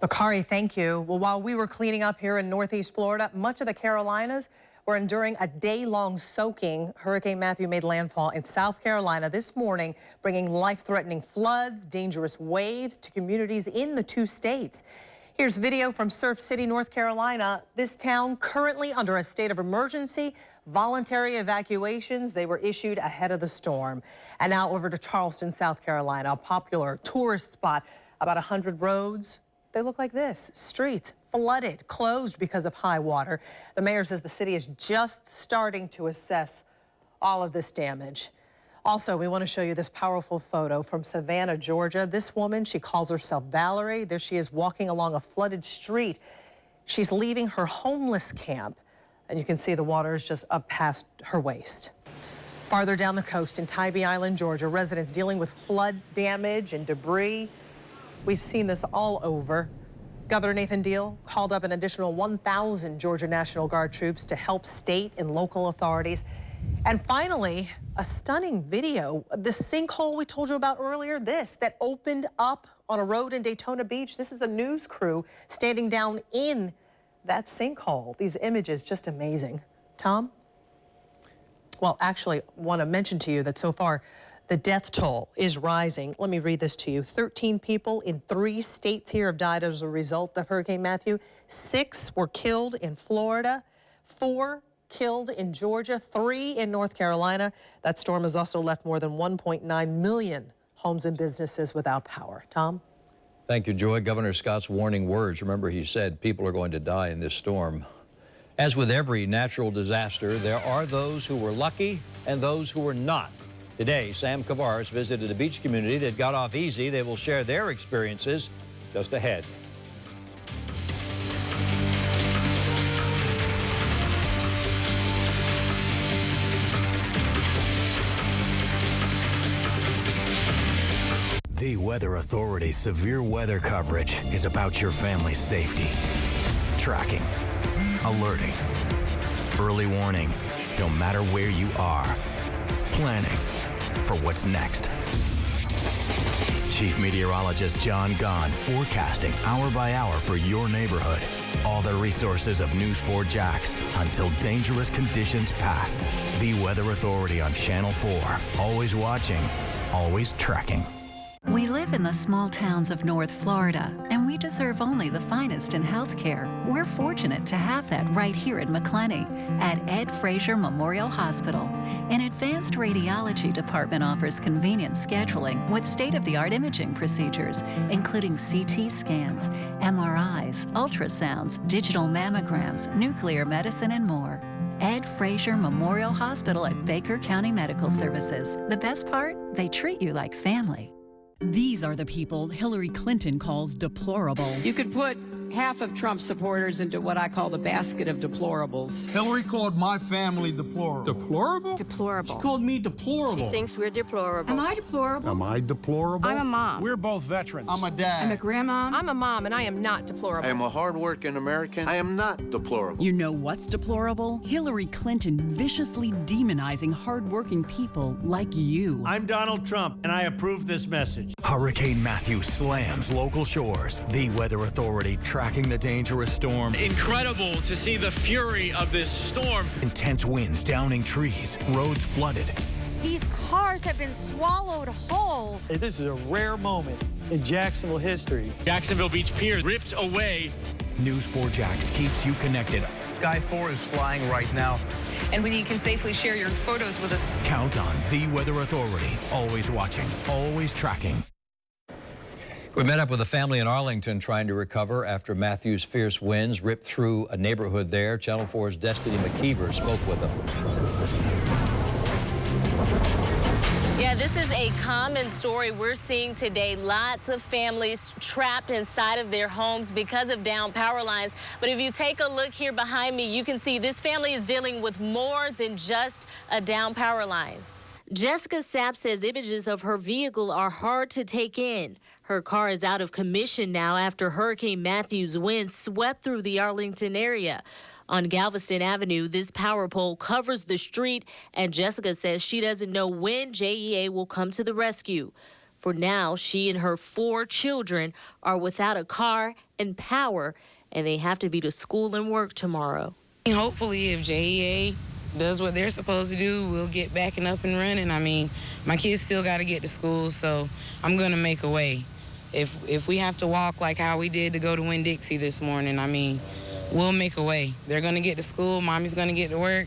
Bakari, thank you. Well, while we were cleaning up here in Northeast Florida, much of the Carolinas were enduring a day-long soaking. Hurricane Matthew made landfall in South Carolina this morning, bringing life-threatening floods, dangerous waves to communities in the two states. Here's video from Surf City, North Carolina. This town currently under a state of emergency. Voluntary evacuations, they were issued ahead of the storm. And now over to Charleston, South Carolina, a popular tourist spot. About 100 roads. They look like this. Streets flooded, closed because of high water. The mayor says the city is just starting to assess all of this damage. Also, we want to show you this powerful photo from Savannah, Georgia. This woman, she calls herself Valerie. There she is walking along a flooded street. She's leaving her homeless camp, and you can see the water is just up past her waist. Farther down the coast in Tybee Island, Georgia, residents dealing with flood damage and debris. We've seen this all over. Governor Nathan Deal called up an additional 1,000 Georgia National Guard troops to help state and local authorities. And finally, a stunning video. The sinkhole we told you about earlier, that opened up on a road in Daytona Beach. This is a news crew standing down in that sinkhole. These images, just amazing. Tom? Well, actually, want to mention to you that so far, the death toll is rising. Let me read this to you. 13 people in 3 states here have died as a result of Hurricane Matthew. 6 were killed in Florida, 4 killed in Georgia, 3 in North Carolina. That storm has also left more than 1.9 million homes and businesses without power. Tom? Thank you, Joy. Governor Scott's warning words. Remember, he said people are going to die in this storm. As with every natural disaster, there are those who were lucky and those who were not. Today, Sam Kavaris visited a beach community that got off easy. They will share their experiences just ahead. The Weather Authority's severe weather coverage is about your family's safety. Tracking, alerting, early warning, no matter where you are. Planning for what's next. Chief Meteorologist John Gahn forecasting hour by hour for your neighborhood. All the resources of News 4 Jax until dangerous conditions pass. The Weather Authority on Channel 4. Always watching, always tracking. We live in the small towns of North Florida, and we deserve only the finest in healthcare. We're fortunate to have that right here in McClenny at Ed Frazier Memorial Hospital. An advanced radiology department offers convenient scheduling with state-of-the-art imaging procedures, including CT scans, MRIs, ultrasounds, digital mammograms, nuclear medicine, and more. Ed Frazier Memorial Hospital at Baker County Medical Services. The best part? They treat you like family. These are the people Hillary Clinton calls deplorable. You could put half of Trump supporters into what I call the basket of deplorables. Hillary called my family deplorable. Deplorable? Deplorable. She called me deplorable. She thinks we're deplorable. Am I deplorable? Am I deplorable? I'm a mom. We're both veterans. I'm a dad. I'm a grandma. I'm a mom, and I am not deplorable. I am a hardworking American. I am not deplorable. You know what's deplorable? Hillary Clinton viciously demonizing hardworking people like you. I'm Donald Trump, and I approve this message. Hurricane Matthew slams local shores. The Weather Authority tracking the dangerous storm. Incredible to see the fury of this storm. Intense winds downing trees, roads flooded. These cars have been swallowed whole. This is a rare moment in Jacksonville history. Jacksonville Beach Pier ripped away. News 4 Jax keeps you connected. Sky 4 is flying right now. And when you can safely share your photos with us. Count on the Weather Authority. Always watching, always tracking. We met up with a family in Arlington trying to recover after Matthew's fierce winds ripped through a neighborhood there. Channel 4's Destiny McKeever spoke with them. Yeah, this is a common story we're seeing today. Lots of families trapped inside of their homes because of down power lines. But if you take a look here behind me, you can see this family is dealing with more than just a down power line. Jessica Sapp says images of her vehicle are hard to take in. Her car is out of commission now after Hurricane Matthew's wind swept through the Arlington area. On Galveston Avenue, this power pole covers the street, and Jessica says she doesn't know when JEA will come to the rescue. For now, she and her 4 children are without a car and power, and they have to be to school and work tomorrow. Hopefully, if JEA does what they're supposed to do, we'll get back and up and running. I mean, my kids still got to get to school, so I'm going to make a way. If we have to walk like how we did to go to Winn-Dixie this morning, I mean, we'll make a way. They're going to get to school. Mommy's going to get to work.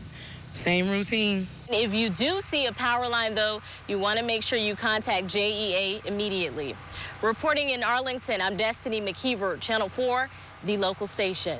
Same routine. If you do see a power line, though, you want to make sure you contact JEA immediately. Reporting in Arlington, I'm Destiny McKeever, Channel 4, the local station.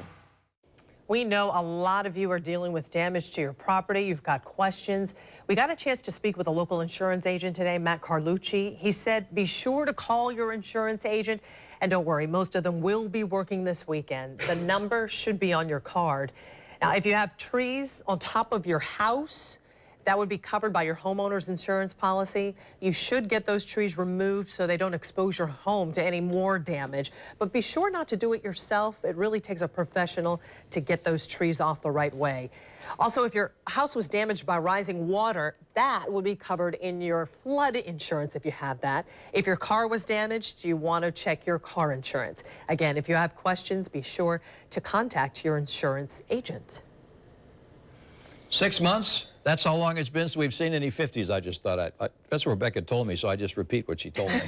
We know a lot of you are dealing with damage to your property. You've got questions. We got a chance to speak with a local insurance agent today, Matt Carlucci. He said, be sure to call your insurance agent. And don't worry, most of them will be working this weekend. The number should be on your card. Now, if you have trees on top of your house, that would be covered by your homeowner's insurance policy. You should get those trees removed so they don't expose your home to any more damage. But be sure not to do it yourself. It really takes a professional to get those trees off the right way. Also, if your house was damaged by rising water, that would be covered in your flood insurance if you have that. If your car was damaged, you want to check your car insurance. Again, if you have questions, be sure to contact your insurance agent. 6 months? That's how long it's been since we've seen any 50s. I just thought that's what Rebecca told me, so I just repeat what she told me.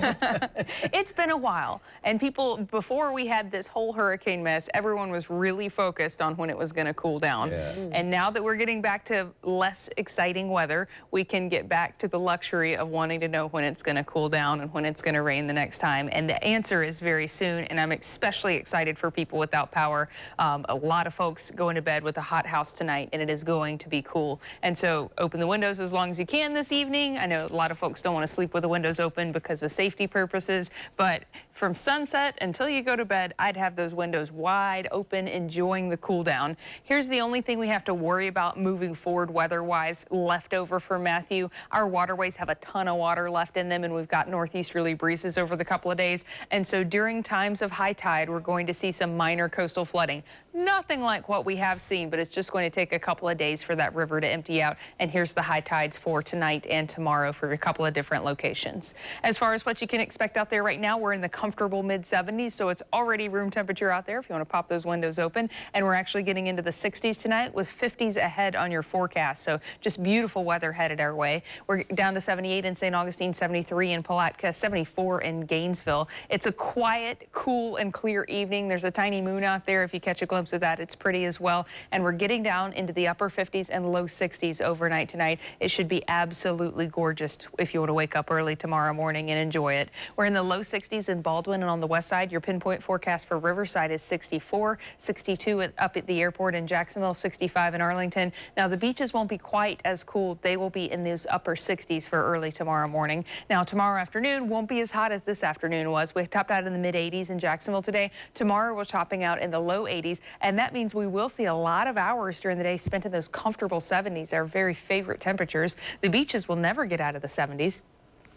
It's been a while, and people, before we had this whole hurricane mess, everyone was really focused on when it was going to cool down. Yeah. And now that we're getting back to less exciting weather, we can get back to the luxury of wanting to know when it's going to cool down and when it's going to rain the next time. And the answer is very soon, and I'm especially excited for people without power. A lot of folks going to bed with a hot house tonight, and it is going to be cool. And so open the windows as long as you can this evening. I know a lot of folks don't want to sleep with the windows open because of safety purposes, but from sunset until you go to bed, I'd have those windows wide open, enjoying the cool down. Here's the only thing we have to worry about moving forward weather-wise left over for Matthew. Our waterways have a ton of water left in them, and we've got northeasterly breezes over the couple of days. And so during times of high tide, we're going to see some minor coastal flooding. Nothing like what we have seen, but it's just going to take a couple of days for that river to empty out. And here's the high tides for tonight and tomorrow for a couple of different locations. As far as what you can expect out there right now, we're in the comfortable mid-70s, so it's already room temperature out there if you want to pop those windows open. And we're actually getting into the 60s tonight with 50s ahead on your forecast. So just beautiful weather headed our way. We're down to 78 in St. Augustine, 73 in Palatka, 74 in Gainesville. It's a quiet, cool, and clear evening. There's a tiny moon out there. If you catch a glimpse of that, it's pretty as well. And we're getting down into the upper 50s and low 60s overnight tonight. It should be absolutely gorgeous that's if you want to wake up early tomorrow morning and enjoy it. We're in the low 60s in Baldwin, and on the west side, your pinpoint forecast for Riverside is 64, 62 up at the airport in Jacksonville, 65 in Arlington. Now, the beaches won't be quite as cool. They will be in those upper 60s for early tomorrow morning. Now, tomorrow afternoon won't be as hot as this afternoon was. We topped out in the mid-80s in Jacksonville today. Tomorrow, we're topping out in the low 80s, and that means we will see a lot of hours during the day spent in those comfortable 70s, our very favorite temperatures. The beaches will never get out of the 70s.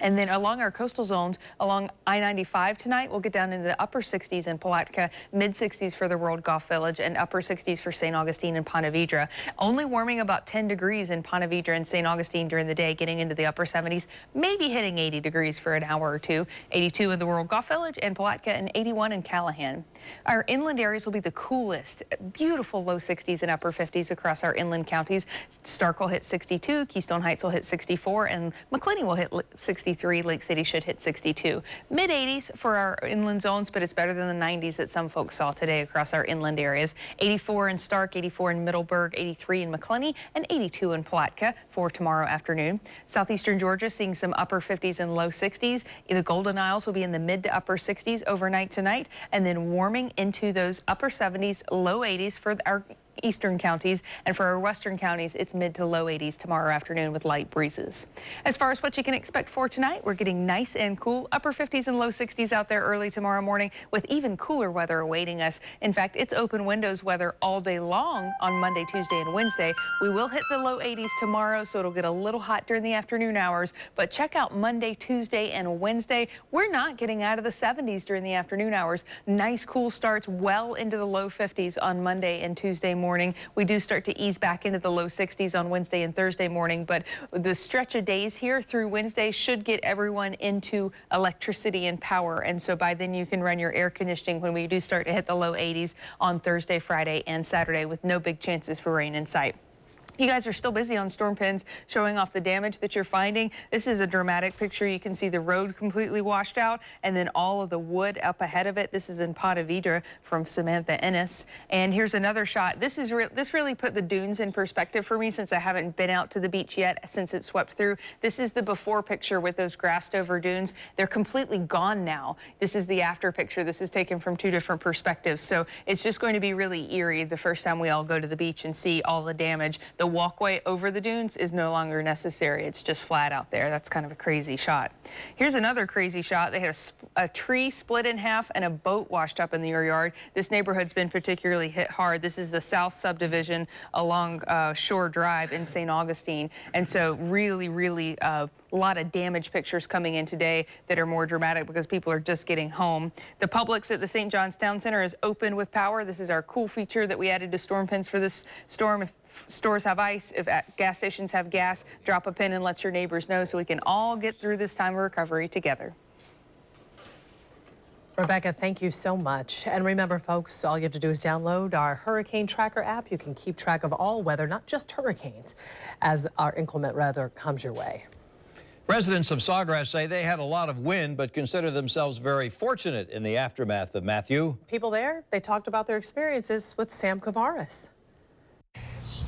And then along our coastal zones, along I-95 tonight, we'll get down into the upper 60s in Palatka, mid-60s for the World Golf Village, and upper 60s for St. Augustine and Ponte Vedra. Only warming about 10 degrees in Ponte Vedra and St. Augustine during the day, getting into the upper 70s, maybe hitting 80 degrees for an hour or two. 82 in the World Golf Village and Palatka, and 81 in Callahan. Our inland areas will be the coolest. Beautiful low 60s and upper 50s across our inland counties. Stark will hit 62, Keystone Heights will hit 64, and McClenny will hit 63. Lake City should hit 62. Mid-80s for our inland zones, but it's better than the 90s that some folks saw today across our inland areas. 84 in Stark, 84 in Middleburg, 83 in McClenny, and 82 in Palatka for tomorrow afternoon. Southeastern Georgia seeing some upper 50s and low 60s. The Golden Isles will be in the mid to upper 60s overnight tonight, and then warming into those upper 70s, low 80s for our eastern counties, and for our western counties, it's mid to low 80s tomorrow afternoon with light breezes. As far as what you can expect for tonight, we're getting nice and cool, upper 50s and low 60s out there early tomorrow morning, with even cooler weather awaiting us. In fact, it's open windows weather all day long on Monday, Tuesday, and Wednesday. We will hit the low 80s tomorrow, so it'll get a little hot during the afternoon hours, but check out Monday, Tuesday, and Wednesday. We're not getting out of the 70s during the afternoon hours. Nice cool starts well into the low 50s on Monday and Tuesday morning. We do start to ease back into the low 60s on Wednesday and Thursday morning, but the stretch of days here through Wednesday should get everyone into electricity and power, and so by then you can run your air conditioning when we do start to hit the low 80s on Thursday, Friday, and Saturday with no big chances for rain in sight. You guys are still busy on Storm Pins showing off the damage that you're finding. This is a dramatic picture. You can see the road completely washed out and then all of the wood up ahead of it. This is in Ponte Vedra from Samantha Ennis. And here's another shot. This really put the dunes in perspective for me, since I haven't been out to the beach yet since it swept through. This is the before picture with those grassed over dunes. They're completely gone now. This is the after picture. This is taken from two different perspectives. So it's just going to be really eerie the first time we all go to the beach and see all the damage. The walkway over the dunes is no longer necessary. It's just flat out there. That's kind of a crazy shot. Here's another crazy shot. They had a tree split in half and a boat washed up in your yard. This neighborhood's been particularly hit hard. This is the South Subdivision along Shore Drive in St. Augustine. And so really a lot of damage pictures coming in today that are more dramatic because people are just getting home. The Publix at the St. John's Town Center is open with power. This is our cool feature that we added to Storm Pins for this storm. If stores have ice, if gas stations have gas, drop a pin and let your neighbors know so we can all get through this time of recovery together. Rebecca, thank you so much. And remember, folks, all you have to do is download our Hurricane Tracker app. You can keep track of all weather, not just hurricanes, as our inclement weather comes your way. Residents of Sawgrass say they had a lot of wind, but consider themselves very fortunate in the aftermath of Matthew. People there, they talked about their experiences with Sam Kavaris.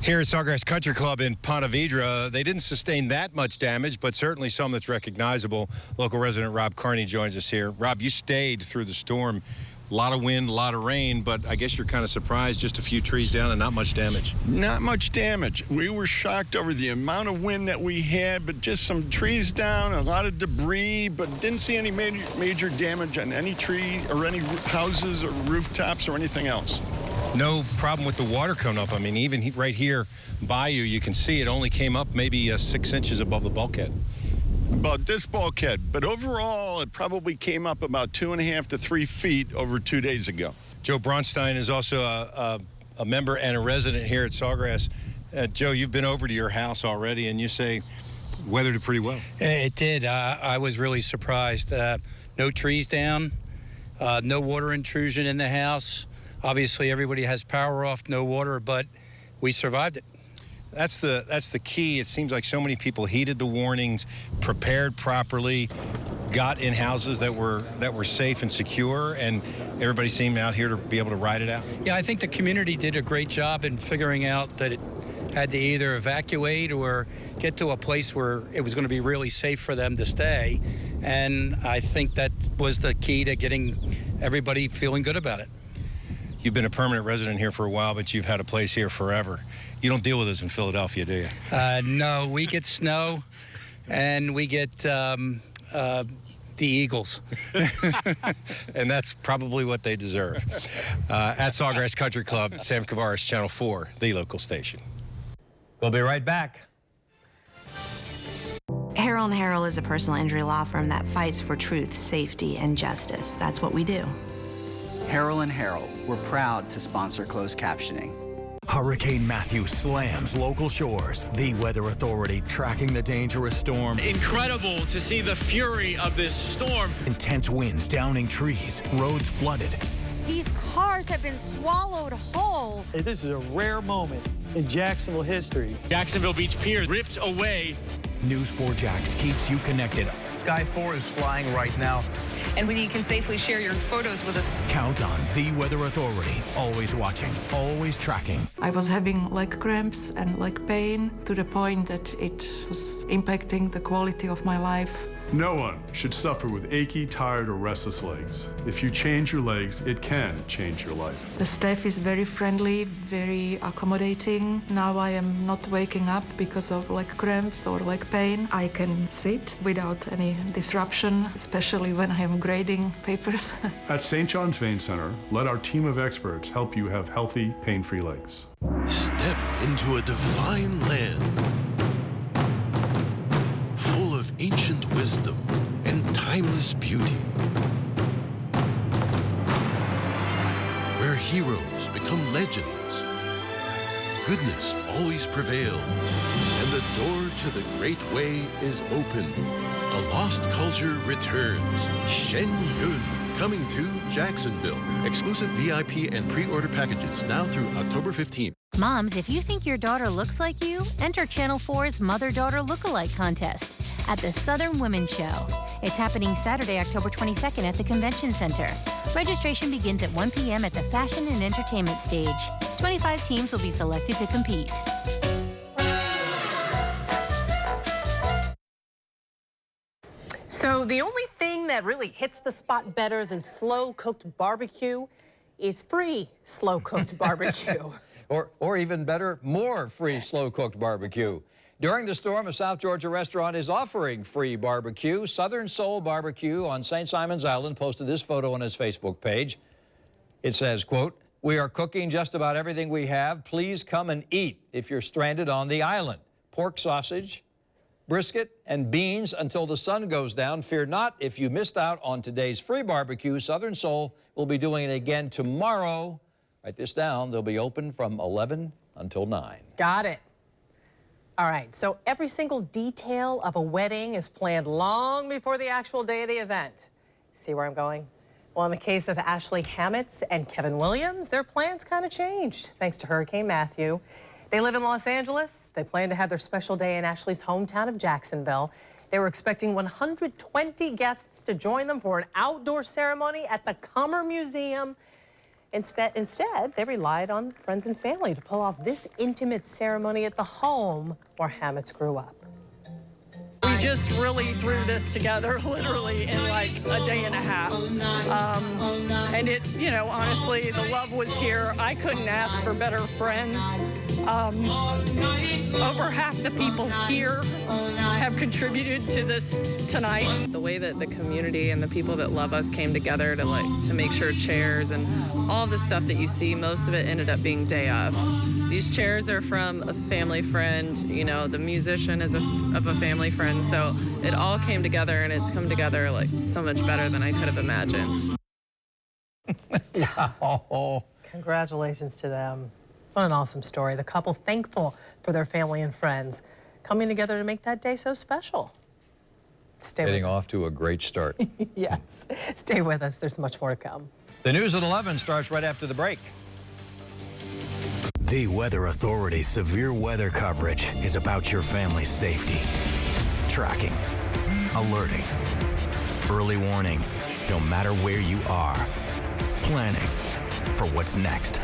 Here at Sawgrass Country Club in Ponte Vedra, they didn't sustain that much damage, but certainly some that's recognizable. Local resident Rob Carney joins us here. Rob, you stayed through the storm. A lot of wind, a lot of rain, but I guess you're kind of surprised, just a few trees down and not much damage. Not much damage. We were shocked over the amount of wind that we had, but just some trees down, a lot of debris, but didn't see any major damage on any tree or any houses or rooftops or anything else. No problem with the water coming up. I mean, even right here by you, you can see it only came up maybe 6 inches above the bulkhead. About this bulkhead, but overall it probably came up about 2.5 to 3 feet over 2 days ago. Joe Bronstein is also a member and a resident here at Sawgrass. Joe, you've been over to your house already, and you say weathered it pretty well. It did. I was really surprised. No trees down, no water intrusion in the house. Obviously, everybody has power off, no water, but we survived it. That's the key. It seems like so many people heeded the warnings, prepared properly, got in houses that were safe and secure, and everybody seemed out here to be able to ride it out. Yeah, I think the community did a great job in figuring out that had to either evacuate or get to a place where it was going to be really safe for them to stay. And I think that was the key to getting everybody feeling good about it. You've been a permanent resident here for a while, but you've had a place here forever. You don't deal with this in Philadelphia, do you? No, we get snow, and we get the Eagles. And that's probably what they deserve. At Sawgrass Country Club, Sam Kavaris, Channel 4, the local station. We'll be right back. Harrell & Harrell is a personal injury law firm that fights for truth, safety, and justice. That's what we do. Harrell & Harrell, we're proud to sponsor closed captioning. Hurricane Matthew slams local shores. The Weather Authority tracking the dangerous storm. Incredible to see the fury of this storm. Intense winds downing trees, roads flooded. These cars have been swallowed whole. This is a rare moment in Jacksonville history. Jacksonville Beach Pier ripped away. News 4 Jax keeps you connected. Sky 4 is flying right now. And when you can safely share your photos with us. Count on the Weather Authority. Always watching, always tracking. I was having cramps and pain to the point that it was impacting the quality of my life. No one should suffer with achy, tired, or restless legs. If you change your legs, it can change your life. The staff is very friendly, very accommodating. Now I am not waking up because of cramps or pain. I can sit without any disruption, especially when I am grading papers. At St. John's Vein Center, let our team of experts help you have healthy, pain-free legs. Step into a divine land, full of ancient wisdom and timeless beauty, where heroes become legends, goodness always prevails, and the door to the great way is open. A lost culture returns. Shen Yun, coming to Jacksonville. Exclusive VIP and pre-order packages now through October 15th. Moms, if you think your daughter looks like you, enter Channel 4's Mother-Daughter Lookalike Contest at the Southern Women's Show. It's happening Saturday, October 22nd at the Convention Center. Registration begins at 1 p.m. at the Fashion and Entertainment Stage. 25 teams will be selected to compete. So the only thing that really hits the spot better than slow-cooked barbecue is free slow-cooked barbecue. Or even better, more free slow-cooked barbecue. During the storm, a South Georgia restaurant is offering free barbecue. Southern Soul Barbecue on St. Simon's Island posted this photo on its Facebook page. It says, quote, "We are cooking just about everything we have. Please come and eat if you're stranded on the island. Pork sausage, brisket, and beans until the sun goes down. Fear not, if you missed out on today's free barbecue, Southern Soul will be doing it again tomorrow." Write this down. They'll be open from 11 until 9. Got it. All right, so every single detail of a wedding is planned long before the actual day of the event. See where I'm going? Well, in the case of Ashley Hametz and Kevin Williams, their plans kind of changed thanks to Hurricane Matthew. They live in Los Angeles. They plan to have their special day in Ashley's hometown of Jacksonville. They were expecting 120 guests to join them for an outdoor ceremony at the Kummer Museum. Instead, they relied on friends and family to pull off this intimate ceremony at the home where Hametz grew up. We just really threw this together literally in a day and a half. And it, honestly, the love was here. I couldn't ask for better friends. Over half the people here have contributed to this tonight. The way that the community and the people that love us came together to make sure chairs and all the stuff that you see, most of it ended up being day of. These chairs are from a family friend, the musician is of a family friend, so it all came together, and it's come together so much better than I could have imagined. Wow. Congratulations to them. What an awesome story. The couple thankful for their family and friends coming together to make that day so special. Stay Getting with us. off to a great start. Yes. Stay with us. There's much more to come. The news at 11 starts right after the break. The Weather Authority's severe weather coverage is about your family's safety. Tracking, alerting, early warning, no matter where you are. Planning for what's next.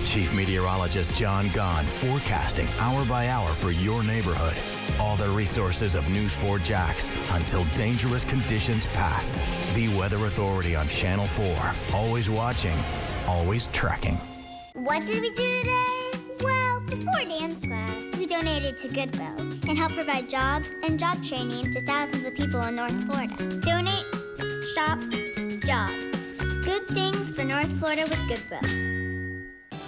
Chief Meteorologist John Gahn forecasting hour by hour for your neighborhood. All the resources of News 4 Jax until dangerous conditions pass. The Weather Authority on Channel 4. Always watching, always tracking. What did we do today? Well, before dance class, we donated to Goodwill and helped provide jobs and job training to thousands of people in North Florida. Donate, shop, jobs. Good things for North Florida with Goodwill.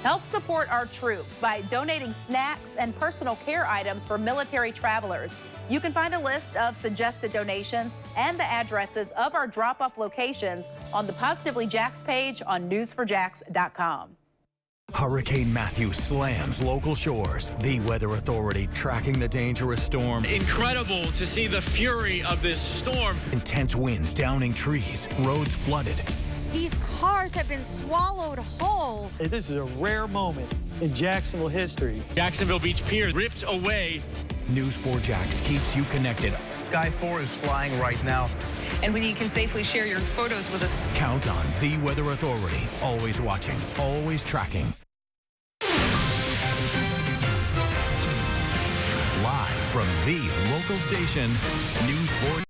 Help support our troops by donating snacks and personal care items for military travelers. You can find a list of suggested donations and the addresses of our drop-off locations on the Positively Jax page on news4jax.com. Hurricane Matthew slams local shores. The Weather Authority tracking the dangerous storm. Incredible to see the fury of this storm. Intense winds downing trees, roads flooded. These cars have been swallowed whole. This is a rare moment in Jacksonville history. Jacksonville Beach Pier ripped away. News 4 Jax keeps you connected. Sky 4 is flying right now. And when you can safely share your photos with us. Count on the Weather Authority. Always watching, always tracking. Live from the local station, News 4.